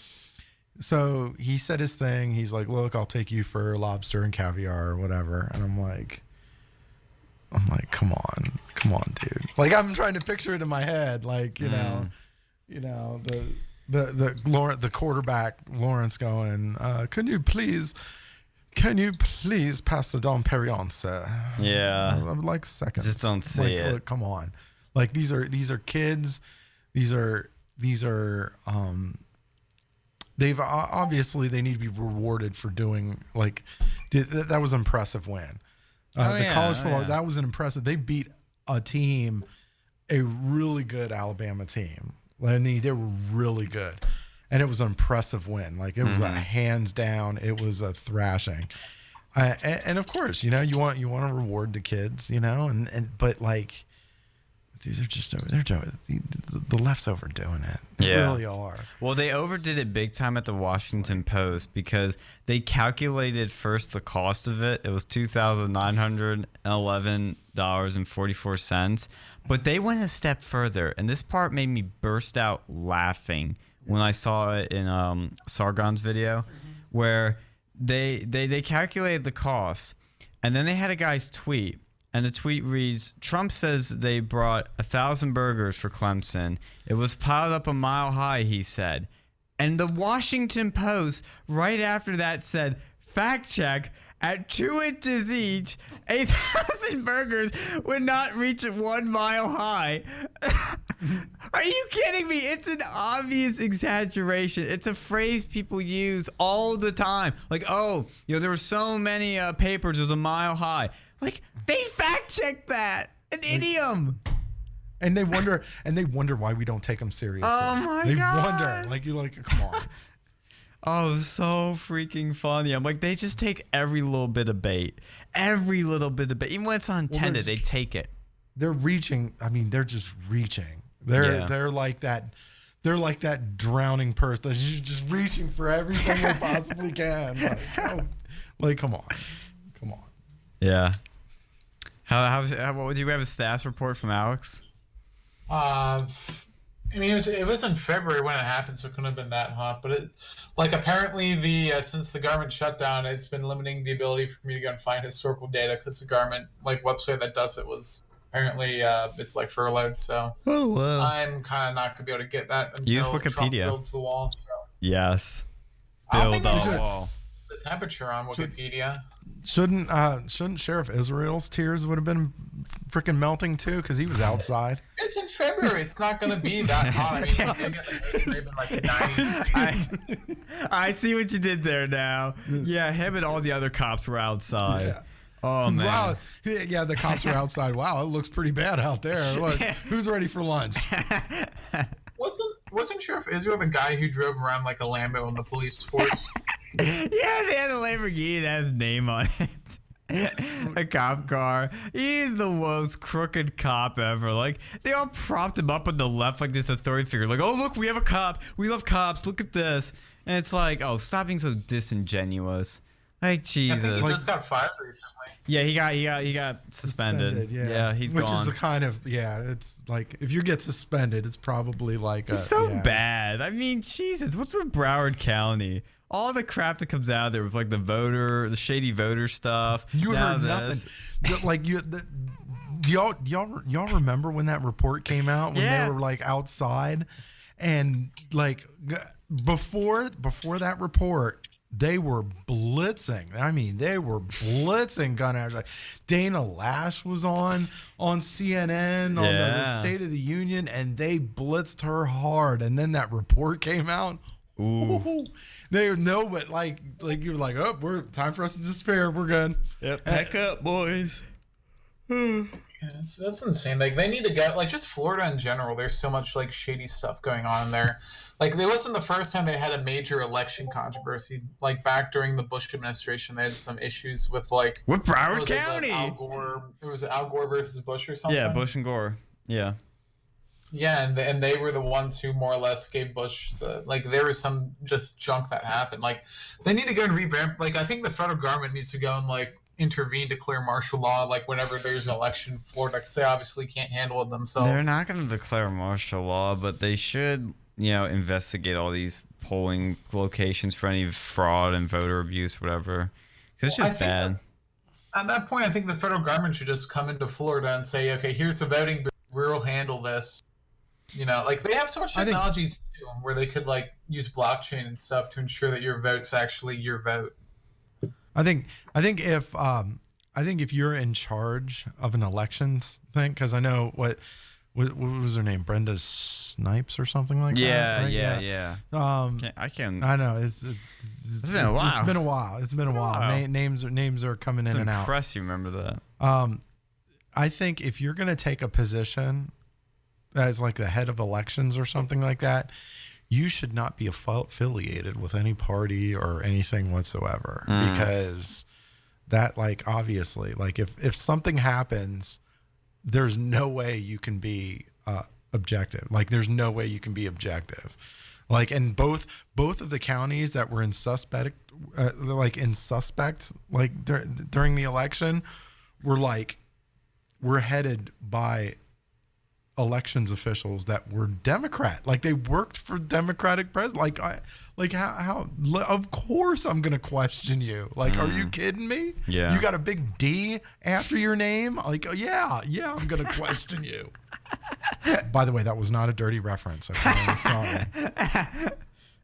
so he said his thing. He's like, look, I'll take you for lobster and caviar or whatever, and I'm like, come on, dude. Like I'm trying to picture it in my head, like you know, the quarterback Lawrence going, can you please pass the Dom Perignon, sir? Yeah, I would like seconds. Just don't see it. Look, come on, like these are kids. These are they've obviously they need to be rewarded for doing like that was an impressive win. College football, that was an impressive. They beat a really good Alabama team. And they were really good, and it was an impressive win. Like it was a hands down. It was a thrashing, and of course, you know, you want to reward the kids, you know, but like, dude, they're doing the left's overdoing it. They really are. Well, they overdid it big time at the Washington Post because they calculated first the cost of it. It was $2,911.44. But they went a step further, and this part made me burst out laughing when I saw it in Sargon's video, where they calculated the cost, and then they had a guy's tweet, and the tweet reads, Trump says they brought 1,000 burgers for Clemson. It was piled up a mile high, he said. And the Washington Post, right after that, said, fact check, at 2 inches each, 1,000 burgers would not reach 1 mile high. Are you kidding me? It's an obvious exaggeration. It's a phrase people use all the time. Like, oh, you know, there were so many papers, it was a mile high. Like, they fact-checked that. An idiom. And they wonder why we don't take them seriously. Oh my God. They wonder. Like, you're like, come on. Oh, so freaking funny. I'm like, they just take every little bit of bait. Every little bit of bait. Even when it's unintended, they take it. They're reaching. I mean, they're just reaching. They're like that. They're like that drowning person that's just reaching for everything they possibly can. Like, come on. Yeah. How do you have a stats report from Alex? I mean, it was in February when it happened, so it couldn't have been that hot. But apparently since the government shut down, it's been limiting the ability for me to go and find historical data because the government website that does it was apparently it's furloughed. So I'm kind of not gonna be able to get that until Trump builds the wall. So yes, build the wall. The temperature on Wikipedia. Shouldn't Sheriff Israel's tears would have been freaking melting too because he was outside. It's in February. It's not going to be that hot. I mean, maybe like 90s. I see what you did there now. Yeah, him and all the other cops were outside. Yeah. Oh, man. Wow. Yeah, the cops are outside. Wow, it looks pretty bad out there. Look, who's ready for lunch? Wasn't sure if Israel the guy who drove around like a Lambo in the police force. Yeah, they had a Lamborghini that has his name on it. A cop car. He's the most crooked cop ever. Like, they all propped him up on the left like this authority figure. Like, oh, look, we have a cop. We love cops. Look at this. And it's like, oh, stop being so disingenuous. Like, Jesus. I think he just got fired recently. Yeah, he got suspended. Yeah, he's Which gone. is the kind of, it's like, if you get suspended, it's probably like It's so bad. I mean, Jesus, what's with Broward County? All the crap that comes out of there with like the shady voter stuff. You heard nothing. Like do y'all remember when that report came out when they were like outside, and like before that report, they were blitzing. I mean, they were blitzing gun hours. Like Dana Lash was on CNN on the State of the Union, and they blitzed her hard. And then that report came out. Ooh. They know, but like you're like, oh, we're time for us to despair. We're good. Yep. Pack up, boys. That's insane. Like they need to get like just Florida in general. There's so much like shady stuff going on there. Like it wasn't the first time they had a major election controversy. Like back during the Bush administration, they had some issues with Broward County. Al Gore. It was Al Gore versus Bush or something. Yeah, Bush and Gore. Yeah. Yeah, and they were the ones who more or less gave Bush there was some just junk that happened. Like they need to go and revamp. Like I think the federal government needs to go and intervene, declare martial law, whenever there's an election in Florida, because they obviously can't handle it themselves. They're not going to declare martial law, but they should, investigate all these polling locations for any fraud and voter abuse, whatever. Because it's just bad. At that point, I think the federal government should just come into Florida and say, okay, here's the voting, we'll handle this. They have so much technologies too, where they could use blockchain and stuff to ensure that your vote's actually your vote. I think if you're in charge of an elections thing, because I know what was her name, Brenda Snipes or something like that. Right? Yeah. I know it's been a while. It's been a while. Names are coming in and out. Impressed you remember that. I think if you're going to take a position as like the head of elections or something like that, you should not be affiliated with any party or anything whatsoever, because that obviously if something happens, there's no way you can be objective. There's no way you can be objective. And both of the counties that were in suspect during the election were headed by elections officials that were Democrat. They worked for Democratic president. How of course I'm gonna question you. Are you kidding me? Yeah. You got a big D after your name? Yeah, I'm gonna question you. By the way, that was not a dirty reference. I'm sorry.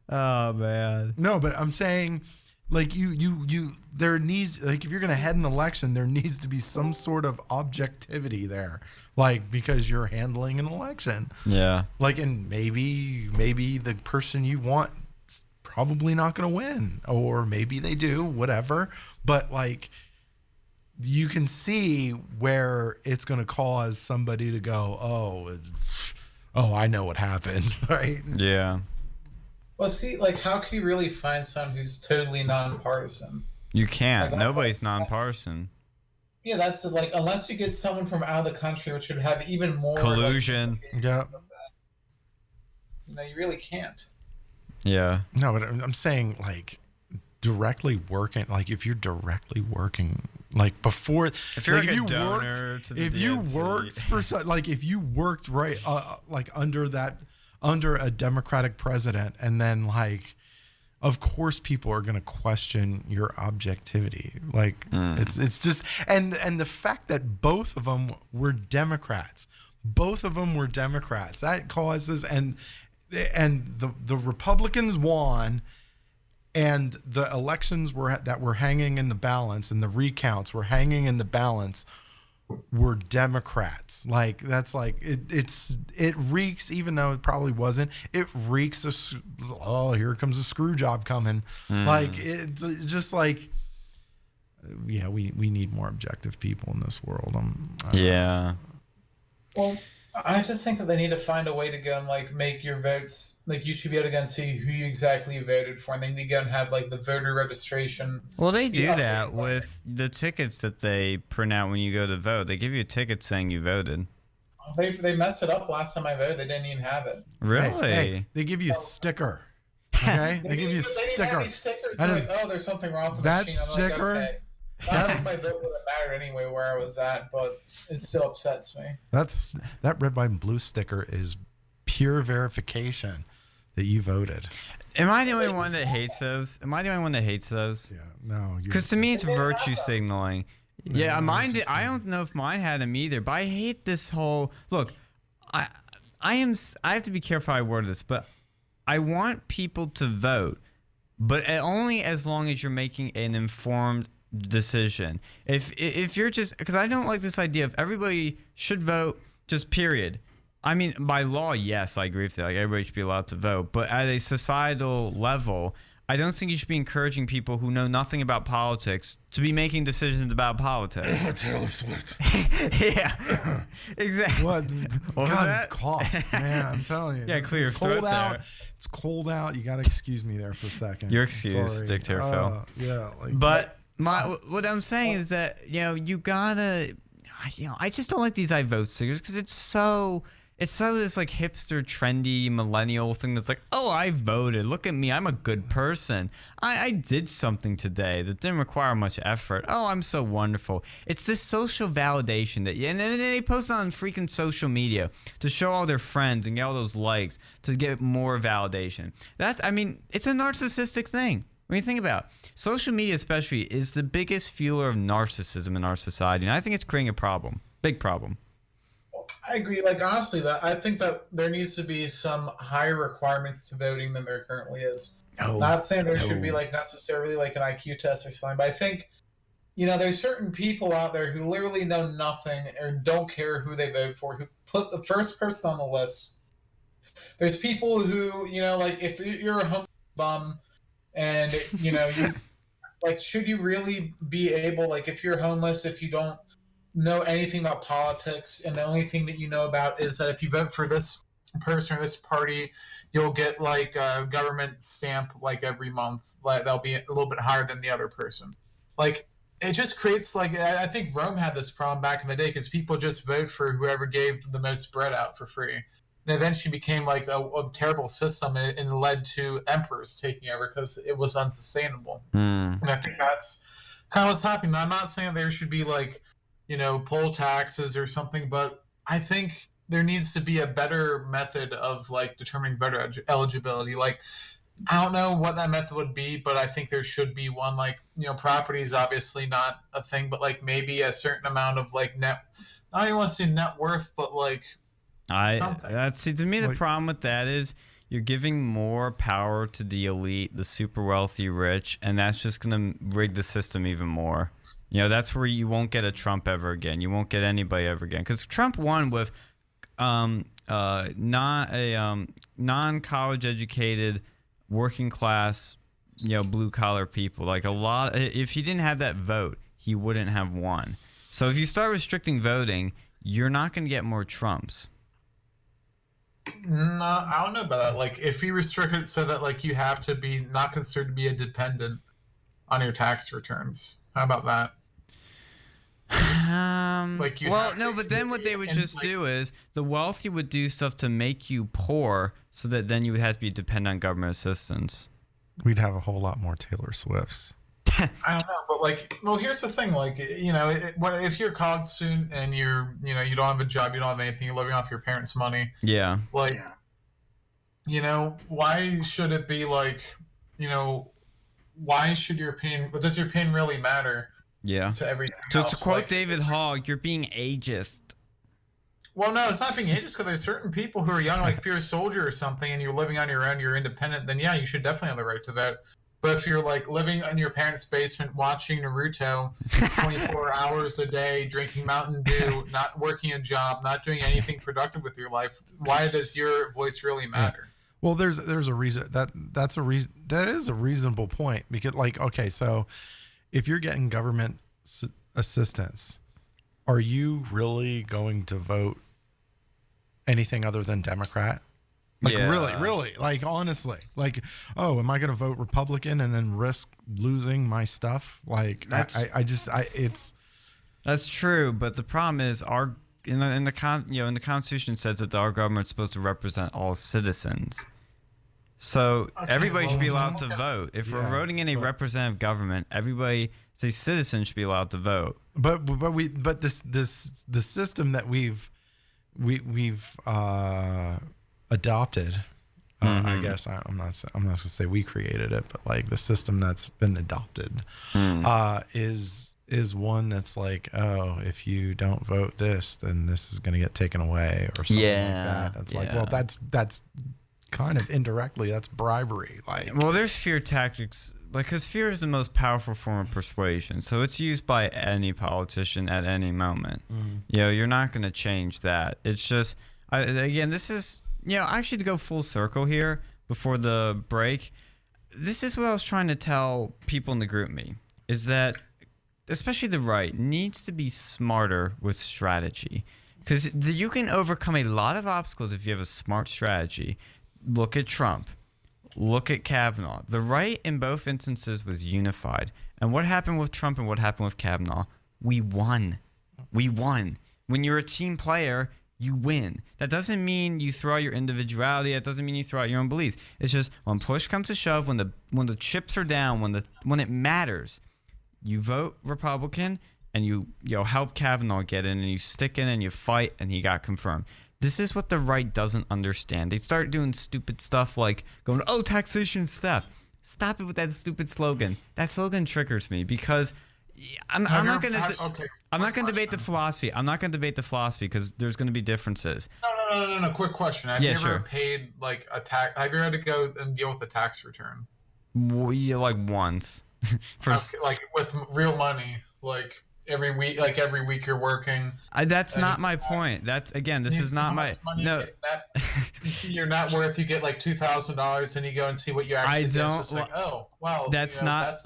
Oh man. No, but I'm saying there needs, if you're going to head an election, there needs to be some sort of objectivity there, because you're handling an election. Yeah. And maybe the person you want is probably not going to win, or maybe they do, whatever. But you can see where it's going to cause somebody to go, oh, I know what happened. Right. Yeah. Well, see, how can you really find someone who's totally nonpartisan? You can't. Nobody's nonpartisan. Yeah, that's unless you get someone from out of the country, which would have even more collusion. Yeah. You really can't. Yeah. No, but I'm saying directly working. If you're directly working, before, if you're if you worked, if you worked for if you worked right, under a Democratic president, and then of course people are going to question your objectivity. It's just, and the fact that both of them were Democrats, that causes, and the Republicans won, and the elections that were hanging in the balance, and the recounts were hanging in the balance were Democrats. Like that's like it reeks, even though it probably wasn't. It reeks of here comes a screw job coming. Like it just like yeah, we need more objective people in this world. Yeah. Well, I just think that they need to find a way to go and like make your votes like you should be able to go and see who you exactly voted for, and they need to go and have like the voter registration. Well, they do that with the tickets that they print out when you go to vote. They give you a ticket saying you voted. They messed it up last time I voted. They didn't even have it. Really? Hey, they give you a sticker. Okay, they give you a sticker. Stickers. That Like, is- oh, there's something wrong with the that machine. I'm sticker- Like, okay. I don't think my vote would have mattered anyway where I was at, but it still upsets me. That red, white, and blue sticker is pure verification that you voted. Am I the only one that hates those? Am I the only one that hates those? Yeah, no. Because to me, it's virtue signaling. Yeah, no, mine it's did. just I don't know if mine had them either, but I hate this whole look. I have to be careful how I word this, but I want people to vote, but only as long as you're making an informed decision. If you're just, because I don't like this idea of everybody should vote, just period. I mean, by law, yes, I agree with that. Like everybody should be allowed to vote, but at a societal level, I don't think you should be encouraging people who know nothing about politics to be making decisions about politics. Taylor Swift. Yeah, exactly. What? What was God, that? it's cough, man. I'm telling you. Yeah, clear your it's cold throat out. there. It's cold out. You gotta excuse me there for a second. You're excused, Sorry. Dictator Phil. Yeah, like, But what I'm saying is that you gotta, I just don't like these I vote stickers because it's so this like hipster trendy millennial thing that's like, oh, I voted, look at me, I'm a good person, I did something today that didn't require much effort, oh, I'm so wonderful. It's this social validation that and then they post on freaking social media to show all their friends and get all those likes to get more validation. It's a narcissistic thing. When you think about it, social media especially is the biggest fueler of narcissism in our society, and I think it's creating a problem, big problem. I agree. Like honestly, that I think that there needs to be some higher requirements to voting than there currently is. Not saying there should be like necessarily like an IQ test or something, but I think there's certain people out there who literally know nothing or don't care who they vote for, who put the first person on the list. There's people who like if you're a homeless bum and you like should you really be able, like if you're homeless, if you don't know anything about politics and the only thing that you know about is that if you vote for this person or this party you'll get like a government stamp like every month, like they'll be a little bit higher than the other person. Like it just creates like, I think Rome had this problem back in the day because people just vote for whoever gave the most bread out for free, and eventually became like a terrible system, and it led to emperors taking over because it was unsustainable. And I think that's kind of what's happening. I'm not saying there should be like poll taxes or something, but I think there needs to be a better method of like determining voter eligibility. Like, I don't know what that method would be, but I think there should be one. Like, property is obviously not a thing, but like maybe a certain amount of like I don't even want to say net worth, but like something. To me, the problem with that is you're giving more power to the elite, the super wealthy rich, and that's just going to rig the system even more. That's where you won't get a Trump ever again. You won't get anybody ever again. Because Trump won with non-college educated, working class, blue collar people. Like a lot. If he didn't have that vote, he wouldn't have won. So if you start restricting voting, you're not going to get more Trumps. No, I don't know about that. Like, if you restrict it so that like you have to be not considered to be a dependent on your tax returns, how about that? Like but then what they would just do is the wealthy would do stuff to make you poor, so that then you would have to be dependent on government assistance. We'd have a whole lot more Taylor Swifts. I don't know, but like, well, here's the thing. Like, if you're a college student and you're, you don't have a job, you don't have anything, you're living off your parents' money. Yeah. Like, why should it be like, why should your opinion? But does your opinion really matter? Yeah. To everything. To else? quote Like, David Hogg, you're being ageist. Well, no, it's not being ageist because there's certain people who are young. Like if you're a soldier or something and you're living on your own, you're independent. Then yeah, you should definitely have the right to vote. But if you're like living in your parents' basement watching Naruto 24 hours a day, drinking Mountain Dew, not working a job, not doing anything productive with your life, why does your voice really matter? Well, there's a reason that is a reasonable point, because like, okay, so if you're getting government assistance, are you really going to vote anything other than Democrat? Like, really, like, honestly, like, oh, am I going to vote Republican and then risk losing my stuff? Like, it's. That's true, but the problem is in the Constitution says that our government's supposed to represent all citizens. So everybody should be allowed to vote. If we're voting in a representative government, everybody, say citizens, should be allowed to vote. But the system that we've adopted, I guess I'm not gonna say we created it, but like the system that's been adopted is one that's like, oh, if you don't vote this, then this is gonna get taken away or something like that. It's like, well, that's kind of indirectly, that's bribery. Like, well, there's fear tactics, like, because fear is the most powerful form of persuasion, so it's used by any politician at any moment. You're not gonna change that. It's just, again, this is. Actually, to go full circle here before the break, this is what I was trying to tell people in the group me, is that especially the right needs to be smarter with strategy, because you can overcome a lot of obstacles if you have a smart strategy. Look at Trump. Look at Kavanaugh. The right in both instances was unified. And what happened with Trump and what happened with Kavanaugh? We won. When you're a team player, you win. That doesn't mean you throw out your individuality. That doesn't mean you throw out your own beliefs. It's just when push comes to shove, when the chips are down, when it matters, you vote Republican and you help Kavanaugh get in, and you stick in and you fight, and he got confirmed. This is what the right doesn't understand. They start doing stupid stuff like going, oh, taxation's theft. Stop it with that stupid slogan. That slogan triggers me because I'm not going to debate the philosophy. I'm not going to debate the philosophy because there's going to be differences. No. Quick question. Have you ever paid like a tax? Have you ever had to go and deal with a tax return? Well, yeah, like once. Like with real money, like every week you're working. That's not my point. That's, again, this is not my. No. You see your net worth, you get like $2,000, and you go and see what you actually get. It's just like, oh, wow. That's a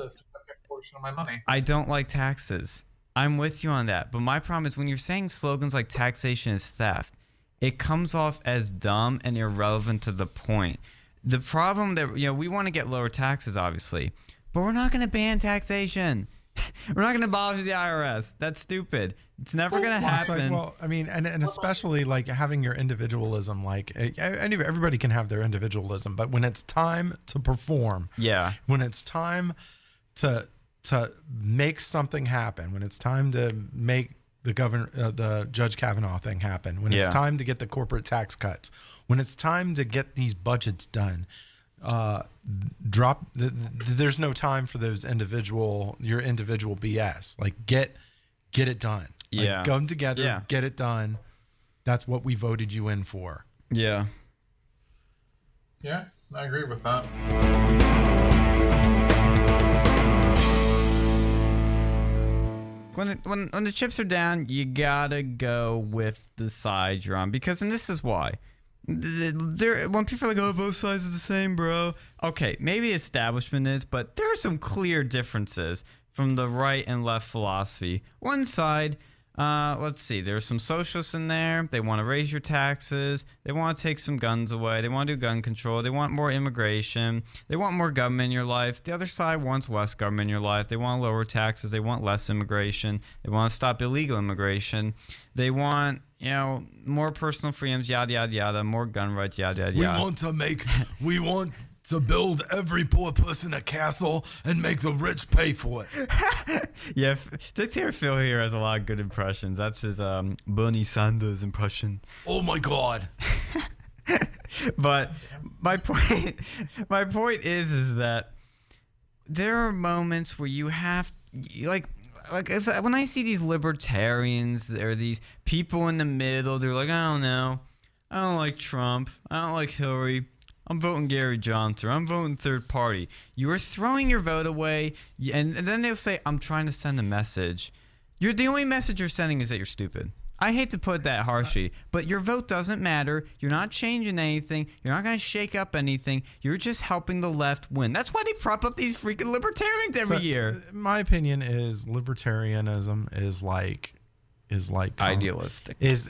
significant portion of my money. I don't like taxes. I'm with you on that. But my problem is when you're saying slogans like taxation is theft, it comes off as dumb and irrelevant to the point. The problem that, we want to get lower taxes, obviously, but we're not going to ban taxation. We're not going to abolish the IRS. That's stupid. It's never going to happen. Like, well, I mean, and especially like having your individualism, like everybody can have their individualism, but when it's time to perform, when it's time to make something happen, when it's time to make the Judge Kavanaugh thing happen, when it's time to get the corporate tax cuts, when it's time to get these budgets done, there's no time for those individual BS. Like get it done. Like, come together, get it done. That's what we voted you in for. Yeah, I agree with that. When the chips are down, you gotta go with the side you're on, and this is why. When people are like, oh, both sides are the same, bro. Okay, maybe establishment is, but there are some clear differences from the right and left philosophy. One side, let's see, there's some socialists in there. They want to raise your taxes. They want to take some guns away. They want to do gun control. They want more immigration. They want more government in your life. The other side wants less government in your life. They want lower taxes. They want less immigration. They want to stop illegal immigration. They want, more personal freedoms, yada, yada, yada, more gun rights, yada, yada, yada. We want to build every poor person a castle and make the rich pay for it. Yeah, Dictator Phil here has a lot of good impressions. That's his Bernie Sanders impression. Oh my God. But my point is that there are moments where you have, like when I see these libertarians or these people in the middle, they're like, I don't know, I don't like Trump, I don't like Hillary, I'm voting Gary Johnson. I'm voting third party. You are throwing your vote away, and then they'll say, I'm trying to send a message. The only message you're sending is that you're stupid. I hate to put that harshly, but your vote doesn't matter. You're not changing anything. You're not going to shake up anything. You're just helping the left win. That's why they prop up these freaking libertarians every year. My opinion is libertarianism is like idealistic. Is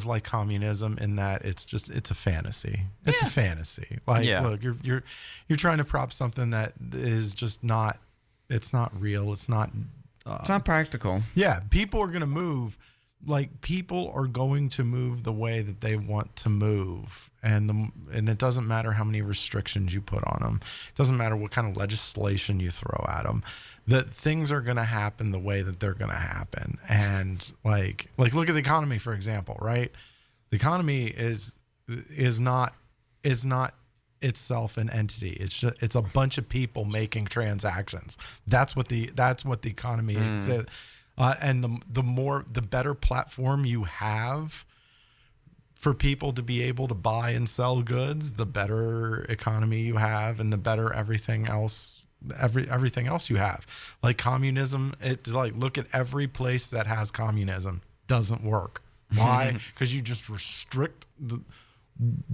like communism in that it's a fantasy. It's a fantasy. Like, look, you're trying to prop something that is just not. It's not real. It's not practical. Yeah, people are going to move. Like, people are going to move the way that they want to move, and it doesn't matter how many restrictions you put on them. It doesn't matter what kind of legislation you throw at them. That things are going to happen the way that they're going to happen. And like look at the economy, for example, right? The economy is not itself an entity. It's a bunch of people making transactions. That's what the economy is. And the better platform you have for people to be able to buy and sell goods, the better economy you have, and the better everything else you have. Like communism, it's like, look at every place that has communism. Doesn't work. Why? Because you just restrict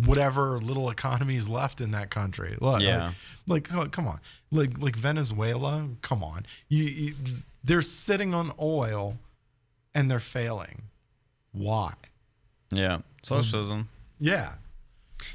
whatever little economy is left in that country. Look, like come on, like Venezuela, come on. They're sitting on oil, and they're failing. Why? Yeah, socialism. Yeah.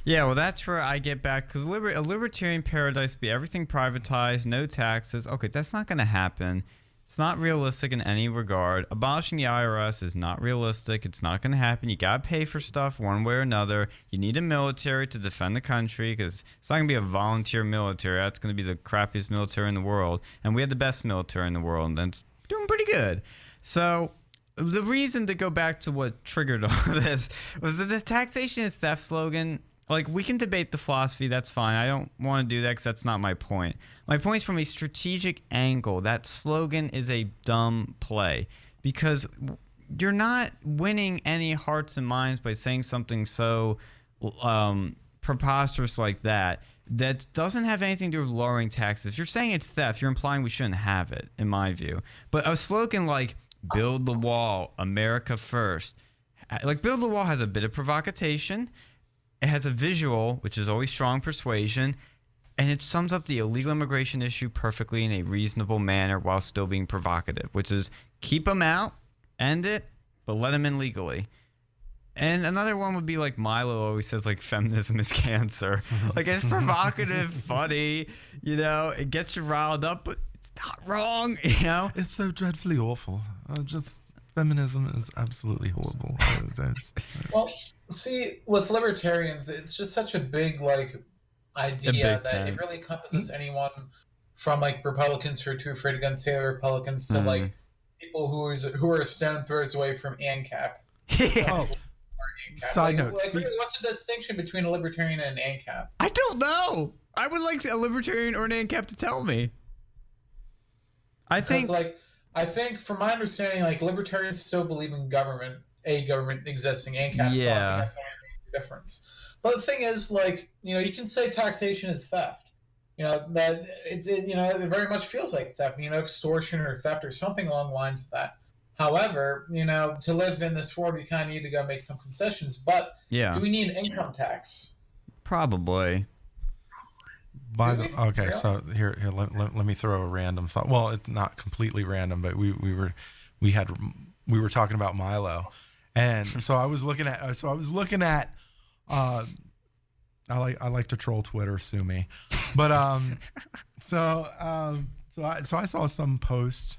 Well, that's where I get back, because a libertarian paradise would be everything privatized, no taxes. Okay, that's not going to happen. It's not realistic in any regard. Abolishing the IRS is not realistic. It's not going to happen. You got to pay for stuff one way or another. You need a military to defend the country, because it's not going to be a volunteer military. That's going to be the crappiest military in the world. And we had the best military in the world, and it's doing pretty good. So the reason to go back to what triggered all this was that the taxation is theft slogan. Like, we can debate the philosophy, that's fine. I don't want to do that because that's not my point. My point is, from a strategic angle, that slogan is a dumb play, because you're not winning any hearts and minds by saying something so preposterous like that doesn't have anything to do with lowering taxes. If you're saying it's theft, you're implying we shouldn't have it, in my view. But a slogan like "Build the Wall, America First," like "Build the Wall" has a bit of provocation. It has a visual, which is always strong persuasion, and it sums up the illegal immigration issue perfectly in a reasonable manner while still being provocative, which is keep them out, end it, but let them in legally. And another one would be like Milo always says, like, feminism is cancer. Like, it's provocative, funny, it gets you riled up, but it's not wrong, It's so dreadfully awful. Feminism is absolutely horrible. Well, see, with libertarians, it's just such a big idea that it really encompasses anyone from Republicans who are too afraid to gun say Republicans to people who are a stone throws away from ANCAP. Side note. What's the distinction between a libertarian and an ANCAP? I don't know. I would like a libertarian or an ANCAP to tell me. I think from my understanding, libertarians still believe in government existing. ANCAPs don't. I think that's the only difference. But the thing is, you can say taxation is theft. That it very much feels like theft. Extortion or theft or something along the lines of that. However, to live in this world, you kind of need to go make some concessions. But do we need income tax? Probably. So here let me throw a random thought. Well, it's not completely random, but we were talking about Milo, and so I was looking at I like to troll Twitter, sue me, but so I saw some post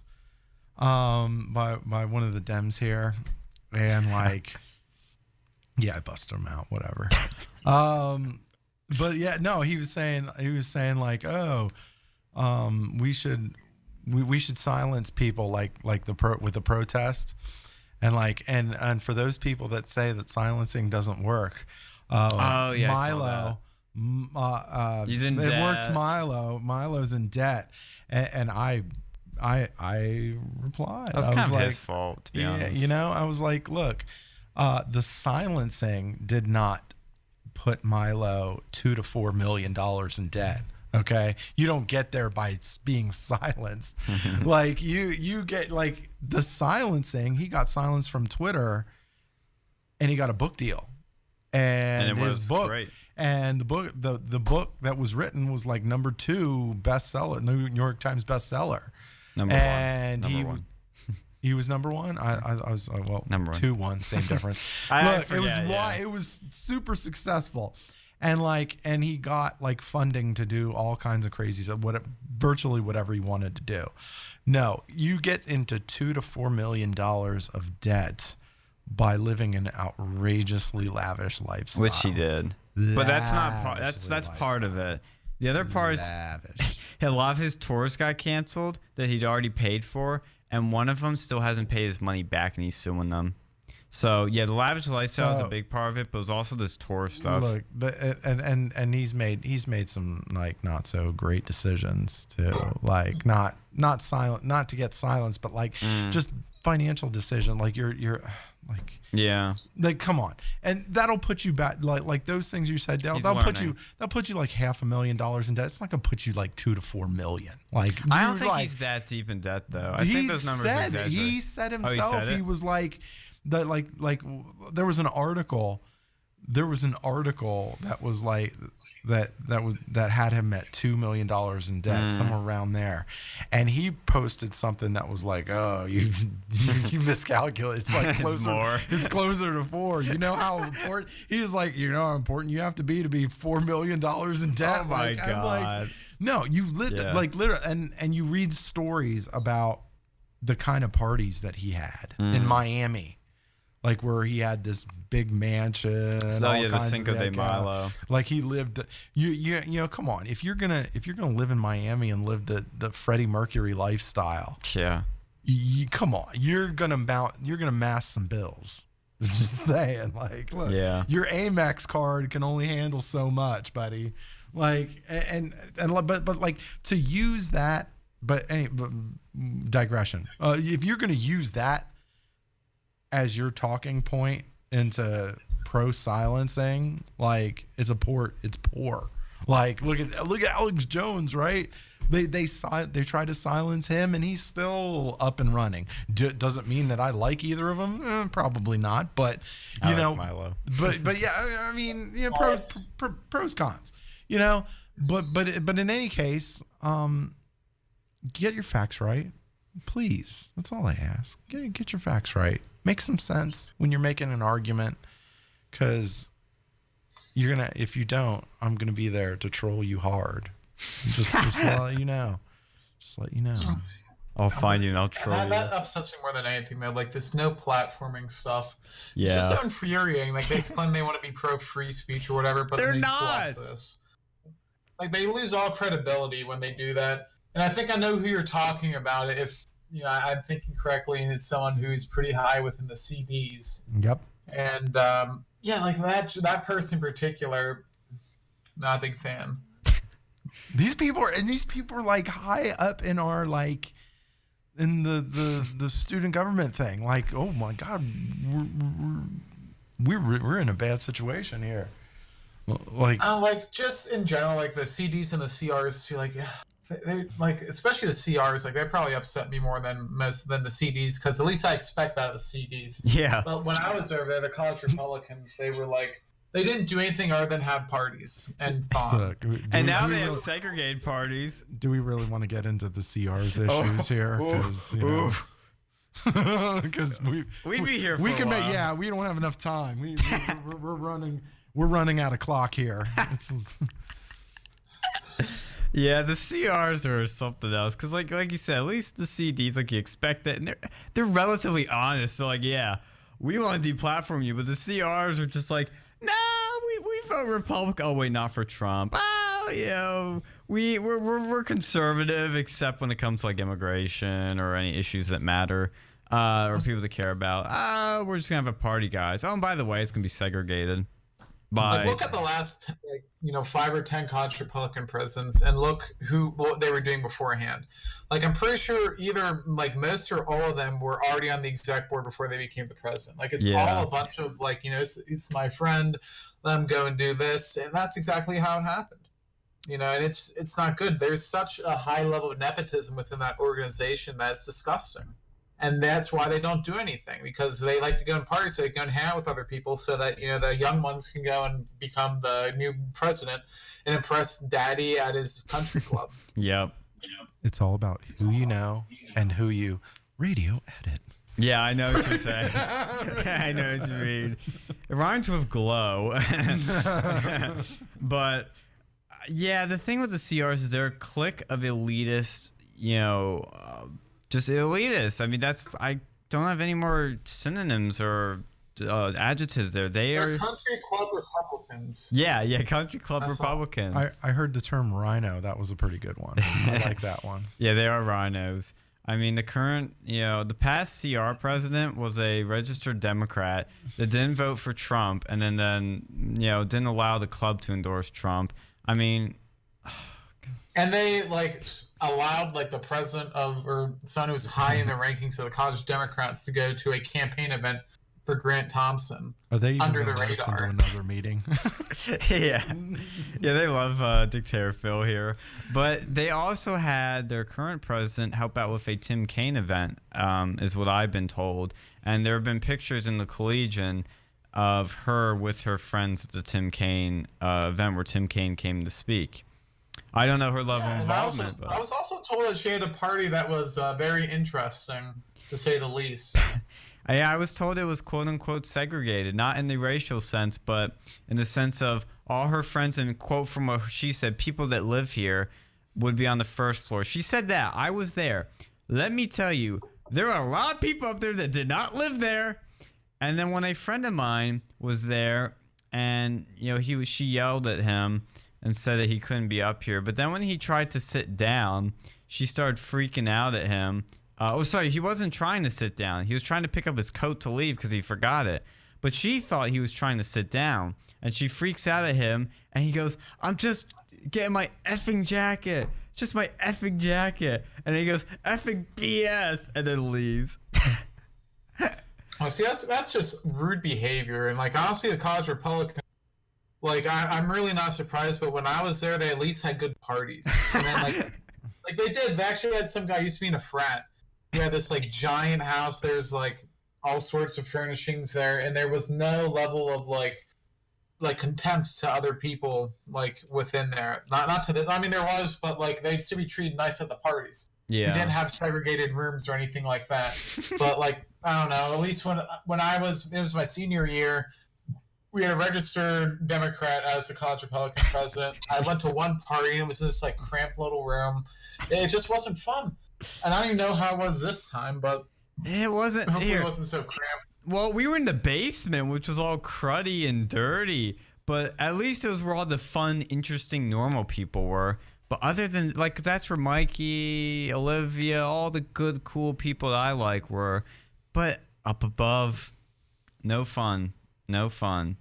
by one of the Dems here, and I busted him out, whatever. But he was saying we should silence people with the protest, and for those people that say that silencing doesn't work, Milo, he's in it debt. works. Milo's in debt, and I replied. That's kind of his fault, to be honest. I was like, look, the silencing did not put Milo $2 to $4 million in debt. Okay, you don't get there by being silenced. Like you get like the silencing. He got silenced from Twitter, and he got a book deal, and it his was book. great. And the book that was written was like number 2 bestseller, New York Times bestseller. Number one. He was number 1. I was number 1. 2-1, same difference. It was super successful, and he got like funding to do all kinds of crazy stuff, virtually whatever he wanted to do. No, you get into $2 to $4 million of debt by living an outrageously lavish lifestyle, which he did. But that's not part. That's part of it. The other part is a lot of his tours got canceled that he'd already paid for, and one of them still hasn't paid his money back, and he's suing them. So yeah, the lavish lifestyle is a big part of it, but it was also this tour stuff. Look, and he's made some like not so great decisions too, like not to get silenced, but like just financial decision. Like you're like, yeah, like come on, and that'll put you back like those things you said, Dale. They'll put you like $500,000 in debt. It's not gonna put you like $2 to $4 million. Like I don't think he's that deep in debt though. I think those numbers exaggerate. He said himself he was like that. Like there was an article that was like that had him at $2 million in debt, somewhere around there, and he posted something that was like, "Oh, you miscalculated. It's like closer. It's closer to 4. You know how important." He was like, "You know how important you have to be $4 million in debt." Oh my God! I'm like, no, you like literally, and you read stories about the kind of parties that he had in Miami. Like where he had this big mansion, the Cinco de Milo. Like he lived, you know, come on. If you're gonna live in Miami and live the Freddie Mercury lifestyle, yeah, come on. You're gonna mass some bills. I'm just saying, like, look, your Amex card can only handle so much, buddy. Like, but like to use that, but digression. If you're gonna use that as your talking point into pro silencing, like it's poor. Like look at Alex Jones, right? They tried to silence him, and he's still up and running. Doesn't mean that I like either of them. Probably not, but you know, Milo. but yeah, I mean, you know, pros cons, you know, but in any case, get your facts right. Please, that's all I ask. Get your facts right. Make some sense when you're making an argument, because if you don't, I'm gonna be there to troll you hard. Just let you know. Just let you know. I'll find you and I'll troll you. That upsets me more than anything, though. Like this no platforming stuff. Yeah. It's just so infuriating. Like they claim they want to be pro free speech or whatever, but they're they not. This. Like they lose all credibility when they do that. And I think I know who you're talking about. If you know, I'm thinking correctly, and it's someone who's pretty high within the CDs. Yep. And like that person in particular, not a big fan. These people are like high up in our like in the student government thing. Like, oh my God, we're in a bad situation here. Like just in general, like the CDs and the CRs too. Like, they like especially the CRs. Like they probably upset me more than the CDs, because at least I expect that of the CDs. Yeah. But when I was over there, the college Republicans, they were like, they didn't do anything other than have parties and thought. And now they have segregated parties. Do we really want to get into the CRs issues here? Because you know, because we'd be here. We can make. Yeah, we don't have enough time. We're running out of clock here. Yeah, the CRs are something else, because like you said, at least the CDs, like you expect it, and they're relatively honest. So like, yeah, we want to deplatform you, but the CRs are just like, nah, we vote Republican. Oh wait, not for Trump. Oh, you know, we're conservative, except when it comes to like immigration or any issues that matter, or people to care about. We're just gonna have a party, guys. Oh, and by the way, it's gonna be segregated. By look at the last 5 or 10 college Republican presidents and look what they were doing beforehand. Like I'm pretty sure either like most or all of them were already on the exec board before they became the president. Like it's all a bunch of it's my friend, let them go and do this, and that's exactly how it happened. And it's not good. There's such a high level of nepotism within that organization that's disgusting. And that's why they don't do anything, because they like to go and party, so they can go and hang out with other people so that, the young ones can go and become the new president and impress daddy at his country club. Yep. It's all about who you know and who you radio edit. Yeah, I know what you're saying. I know what you mean. It rhymes with glow. But, yeah, the thing with the CRs is they're a clique of elitists, just elitist. I mean, I don't have any more synonyms or adjectives there. They're country club Republicans. Yeah, country club Republicans. I heard the term rhino. That was a pretty good one. I like that one. Yeah, they are rhinos. I mean, the current, the past CR president was a registered Democrat that didn't vote for Trump and then didn't allow the club to endorse Trump. I mean... And they allowed the president or someone who was high in the rankings of the college Democrats to go to a campaign event for Grant Thompson. Are they even under the radar? radar? Another meeting. Yeah, they love Dictator Phil here, but they also had their current president help out with a Tim Kaine event, is what I've been told, and there have been pictures in the Collegian of her with her friends at the Tim Kaine event where Tim Kaine came to speak. I don't know her level of involvement. I was also told that she had a party that was very interesting, to say the least. I was told it was quote-unquote segregated, not in the racial sense, but in the sense of all her friends, and quote from what she said, people that live here would be on the first floor. She said that. I was there. Let me tell you, there are a lot of people up there that did not live there. And then when a friend of mine was there and, she yelled at him and said that he couldn't be up here. But then when he tried to sit down, she started freaking out at him. He wasn't trying to sit down. He was trying to pick up his coat to leave because he forgot it. But she thought he was trying to sit down. And she freaks out at him. And he goes, I'm just getting my effing jacket. Just my effing jacket. And he goes, effing BS. And then leaves. Well, see, that's just rude behavior. And, honestly, the college Republican, I'm really not surprised, but when I was there, they at least had good parties. And then, they did. They actually had some guy who used to be in a frat. He had this, giant house. There's, all sorts of furnishings there, and there was no level of, contempt to other people, within there. Not to this. I mean, there was, but, they used to be treated nice at the parties. Yeah. We didn't have segregated rooms or anything like that. But, I don't know, at least when it was my senior year, we had a registered Democrat as the college Republican president. I went to one party, and it was in this, cramped little room. It just wasn't fun. And I don't even know how it was this time, but it wasn't. Hopefully it wasn't so cramped. Well, we were in the basement, which was all cruddy and dirty, but at least it was where all the fun, interesting, normal people were. But other than, that's where Mikey, Olivia, all the good, cool people that I like were. But up above, no fun. No fun.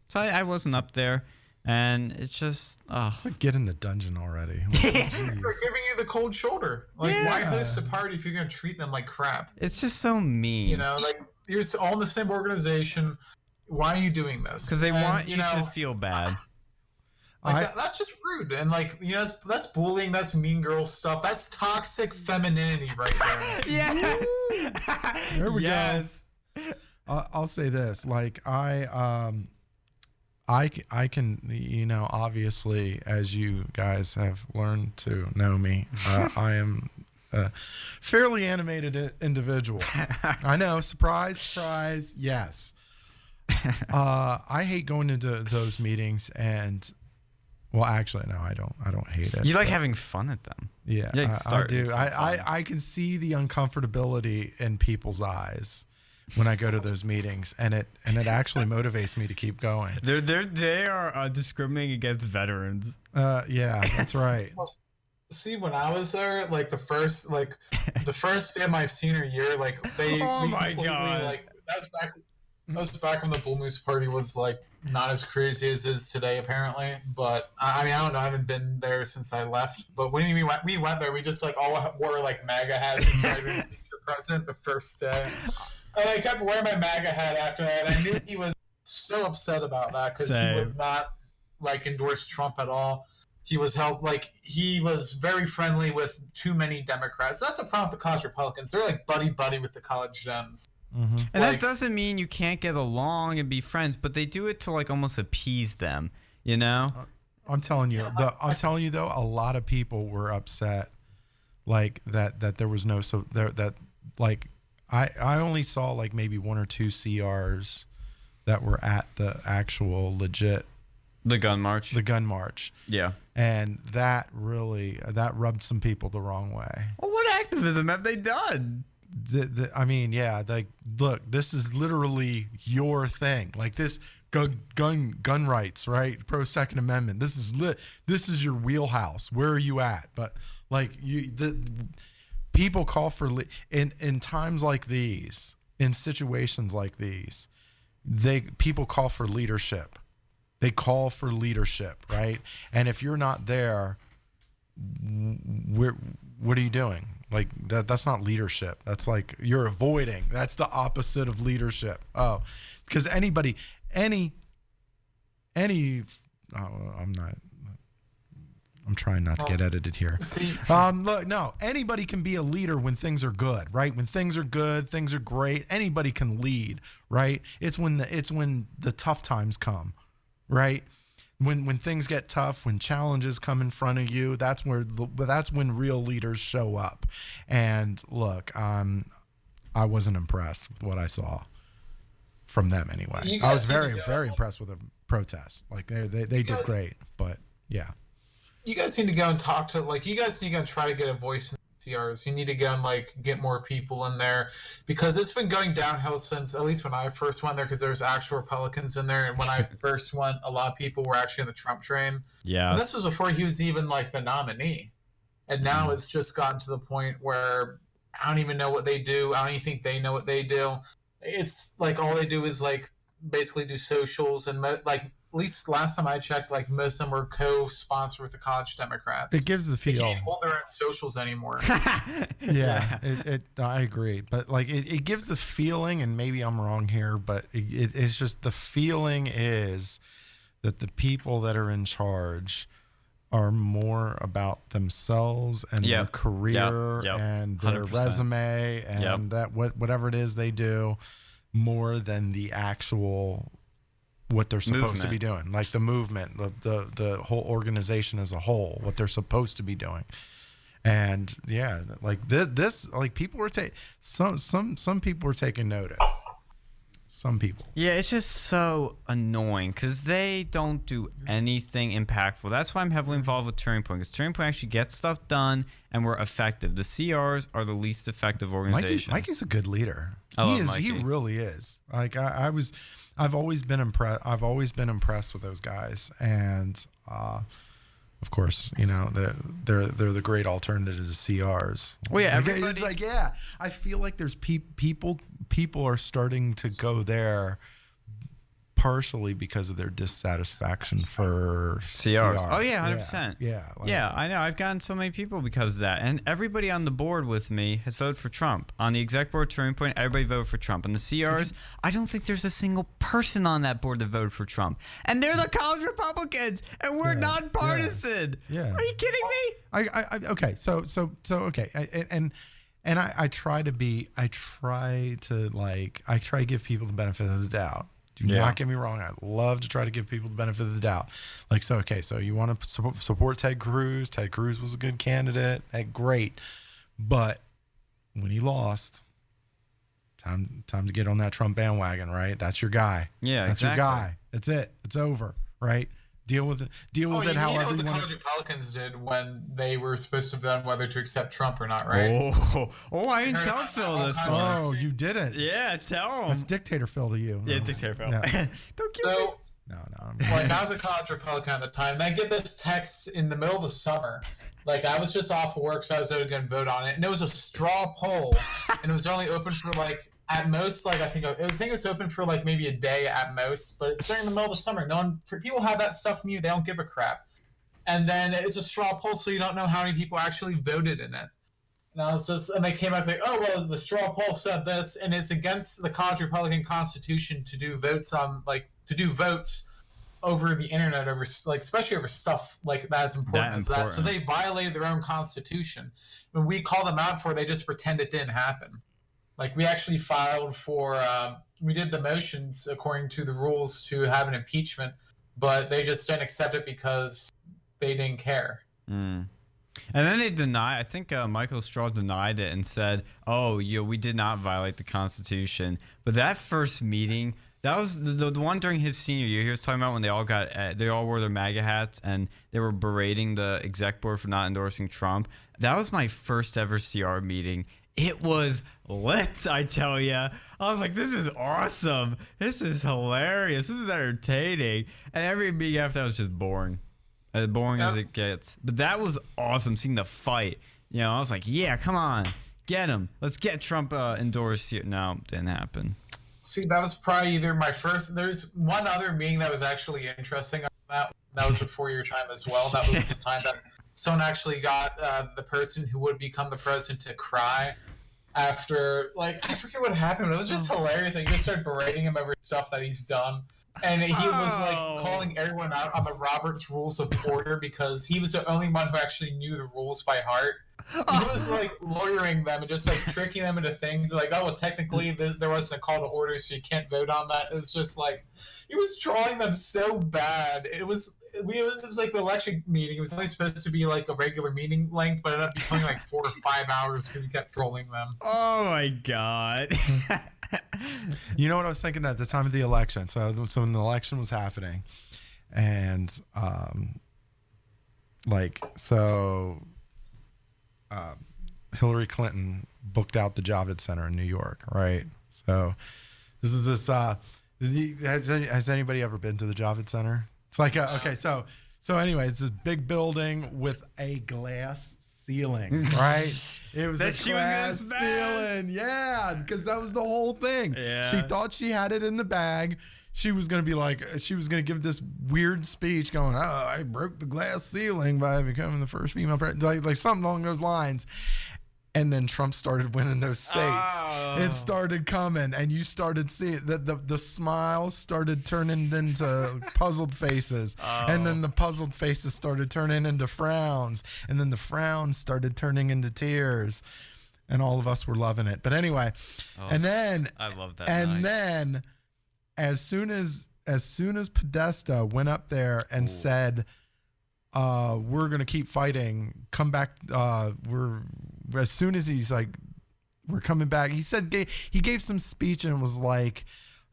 So I wasn't up there, and it's just, It's get in the dungeon already. They're giving you the cold shoulder. Why host a party if you're going to treat them like crap? It's just so mean. You're all in the same organization. Why are you doing this? Because they want you to feel bad. That's just rude. And, that's bullying. That's mean girl stuff. That's toxic femininity right there. Yes. There we go. I'll say this, I can, obviously, as you guys have learned to know me, I am a fairly animated individual. I know, surprise, yes. I hate going into those meetings, and well, actually, no, I don't hate it. You like having fun at them. Yeah, I do. I can see the uncomfortability in people's eyes when I go to those meetings, and it actually motivates me to keep going. They are discriminating against veterans. Yeah, that's right. Well, see, when I was there, the first day of my senior year, oh my god, that was back when the Bull Moose Party was not as crazy as it is today, apparently. But I mean, I don't know. I haven't been there since I left. But when we went there, we just like all wore like MAGA hats and tried to be present the first day. And I kept wearing my MAGA hat after that. And I knew he was so upset about that because he would not like endorse Trump at all. He was he was very friendly with too many Democrats. That's the problem with the college Republicans. They're like buddy with the college Dems. Mm-hmm. And that doesn't mean you can't get along and be friends, but they do it to like almost appease them, you know? I'm telling you, though, a lot of people were upset, like that there was no I only saw like maybe 1 or 2 CRs that were at the actual legit the gun march. Yeah, and that rubbed some people the wrong way. Well, what activism have they done? I mean, yeah, like, look, this is literally your thing. Like this gun rights, right? Pro Second Amendment. This is your wheelhouse. Where are you at? But like people call for in times like these, in situations like these, people call for leadership. They call for leadership, right? And if you're not there, what are you doing? Like that's not leadership. That's like you're avoiding. That's the opposite of leadership. Oh, because I'm trying not to get edited here. Look, no, anybody can be a leader when things are good, right? When things are good, things are great. Anybody can lead, right? It's when the tough times come, right? When things get tough, when challenges come in front of you, that's when real leaders show up. And look, I wasn't impressed with what I saw from them anyway. I was very impressed with the protest. Like they did great, but yeah. You guys need to go and talk to you guys need to go and try to get a voice in CRs. You need to go and get more people in there because it's been going downhill since at least when I first went there because there's actual Republicans in there, and when I first went, a lot of people were actually in the Trump train. Yeah, and this was before he was even the nominee, and now it's just gotten to the point where I don't even know what they do. I don't even think they know what they do. It's all they do is basically do socials and at least last time I checked, most of them were co-sponsored with the college Democrats. It gives the feel. They can't hold their own socials anymore. Yeah, I agree. But it gives the feeling, and maybe I'm wrong here, but it's just the feeling is that the people that are in charge are more about themselves and their career and their 100%. Resume and that whatever it is they do, more than the actual what they're supposed to be doing, like the movement, the whole organization as a whole, what they're supposed to be doing. And yeah, this people were some people were taking notice. Some people. Yeah, it's just so annoying because they don't do anything impactful. That's why I'm heavily involved with Turning Point, because Turning Point actually gets stuff done and we're effective. The CRs are the least effective organization. Mikey's a good leader. He really is. I've always been impressed. I've always been impressed with those guys, and of course, they're the great alternative to CRs. Well, yeah, it's I feel like there's people are starting to go there partially because of their dissatisfaction for CRs. Oh yeah, 100%. Yeah, I know. I've gotten so many people because of that, and everybody on the board with me has voted for Trump. On the exec board, Turning Point, everybody voted for Trump. On the CRs, I don't think there's a single person on that board that voted for Trump, and they're the college Republicans, and we're nonpartisan. Yeah. Are you kidding me? Okay. So okay, and I try to give people the benefit of the doubt. Do not get me wrong. I love to try to give people the benefit of the doubt. So you want to support Ted Cruz. Ted Cruz was a good candidate. Great. But when he lost, time to get on that Trump bandwagon, right? That's your guy. Yeah, that's your guy. That's it. It's over, right? Deal with it. However what the college Republicans did when they were supposed to vote on whether to accept Trump or not, right? I didn't tell Phil this one. Oh, you didn't? Yeah, tell him. That's Dictator Phil to you. Yeah, Dictator Phil. Yeah. Don't kill me. No. I was a college Republican at the time, and I get this text in the middle of the summer. I was just off of work, so I was going to vote on it, and it was a straw poll, and it was only open for at most, like I think it's open for like maybe a day at most, but it's during the middle of the summer. People have that stuff muted. They don't give a crap. And then it's a straw poll, so you don't know how many people actually voted in it. And they came out and say, oh, well, the straw poll said this, and it's against the college Republican Constitution to do votes over the internet, especially over stuff like that as important as that. So they violated their own Constitution. When we call them out for it, they just pretend it didn't happen. Like, we actually filed for, we did the motions according to the rules to have an impeachment, but they just didn't accept it because they didn't care. And then they I think Michael Straw denied it and said, oh, we did not violate the Constitution. But that first meeting, that was the one during his senior year. He was talking about when they all wore their MAGA hats and they were berating the exec board for not endorsing Trump. That was my first ever CR meeting. It was lit, I tell you. I was like, this is awesome. This is hilarious. This is entertaining. And every meeting after that was just boring. As boring as it gets. But that was awesome, seeing the fight. I was like, yeah, come on. Get him. Let's get Trump endorsed here. No, didn't happen. See, that was probably either my first. There's one other meeting that was actually interesting on that. That was before your time as well. That was the time that someone actually got the person who would become the president to cry after, I forget what happened. It was just hilarious. He just started berating him over stuff that he's done. And he was calling everyone out on the Robert's Rules of Order because he was the only one who actually knew the rules by heart. He was lawyering them and just tricking them into things like, oh, well, technically there wasn't a call to order, so you can't vote on that. It was just he was trolling them so bad. It was like the election meeting. It was only supposed to be a regular meeting length, but it ended up becoming 4 or 5 hours because he kept trolling them. Oh my God. You know what I was thinking at the time of the election? So when the election was happening, and Hillary Clinton booked out the Javits Center in New York, right? So this is this. Has anybody ever been to the Javits Center? It's okay. So anyway, it's this big building with a glass ceiling, right? It was a glass ceiling, yeah, because that was the whole thing. Yeah. She thought she had it in the bag. She was gonna give this weird speech, going, "Oh, I broke the glass ceiling by becoming the first female president," like something along those lines. And then Trump started winning those states. Oh. It started coming, and you started seeing that the smiles started turning into puzzled faces. Oh. And then the puzzled faces started turning into frowns. And then the frowns started turning into tears. And all of us were loving it. But anyway, and then I love that. And then as soon as Podesta went up there and said, we're going to keep fighting, come back, as soon as he's like, we're coming back, he said, he gave some speech and was like,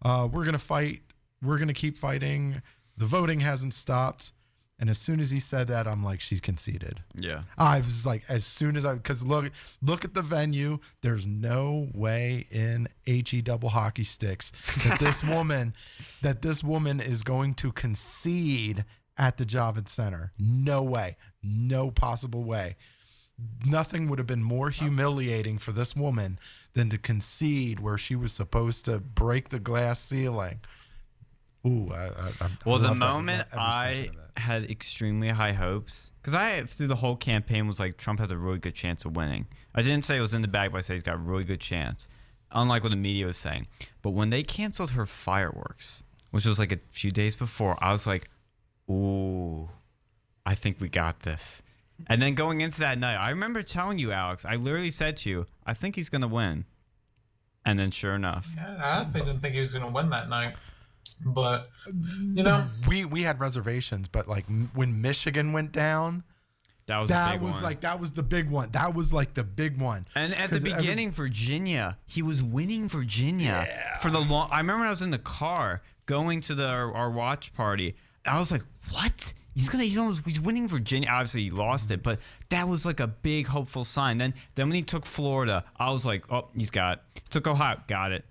we're going to fight, we're going to keep fighting, the voting hasn't stopped. And as soon as he said that, I'm like, she's conceded. Yeah. I was like, because look at the venue. There's no way in HE double hockey sticks that this woman is going to concede at the Javits Center. No way. No possible way. Nothing would have been more humiliating for this woman than to concede where she was supposed to break the glass ceiling. Ooh, the moment I had extremely high hopes, because I, through the whole campaign, was like, Trump has a really good chance of winning. I didn't say it was in the bag, but I said he's got a really good chance, unlike what the media was saying. But when they canceled her fireworks, which was a few days before, I was like, ooh, I think we got this. And then going into that night, I remember telling you, Alex, I literally said to you, I think he's going to win. And then sure enough. Yeah, I honestly didn't think he was going to win that night. But, we had reservations, but when Michigan went down, that was the big one. That was the big one. And at the beginning, Virginia, he was winning Virginia for the long. I remember when I was in the car going to our watch party. I was like, what? He's winning Virginia. Obviously, he lost it, but that was a big hopeful sign. Then when he took Florida, I was like, oh, he's got it. Took Ohio, got it.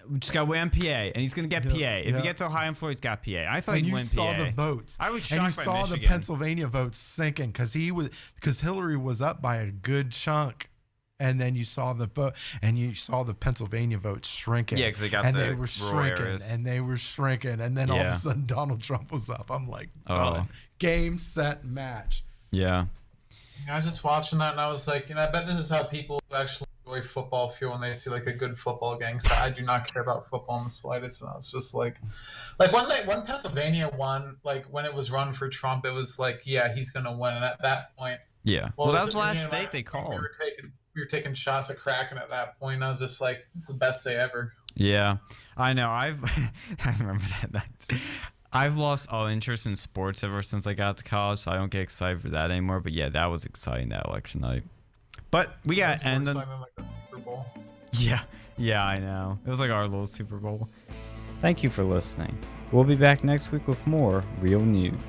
We just got to win PA, and he's going to get PA. If he gets Ohio and Florida, he's got PA. I thought he'd win PA. And you saw the votes. I was shocked by Michigan. And you saw the Pennsylvania votes sinking because Hillary was up by a good chunk and then you saw the vote, and you saw the Pennsylvania vote shrinking. Yeah, because they got and the they were shrinking, areas. and they were shrinking, and then all of Yeah. a sudden Donald Trump was up. I'm like, done. Oh. Game, set, match. Yeah. I was just watching that, and I was like, I bet this is how people who actually enjoy football feel when they see like a good football game. So I do not care about football in the slightest, and I was just like when Pennsylvania won, like when it was run for Trump, it was like, yeah, he's gonna win. And at that point, Yeah. Well, that was the it, last state they called. We were taking shots at Kraken at that point. And I was just like, this is the best day ever. Yeah, I know. I remember that night. I've lost all interest in sports ever since I got to college, so I don't get excited for that anymore. But yeah, that was exciting, that election night. But we got It was and more then exciting than, like the Super Bowl. yeah, I know. It was like our little Super Bowl. Thank you for listening. We'll be back next week with more real news.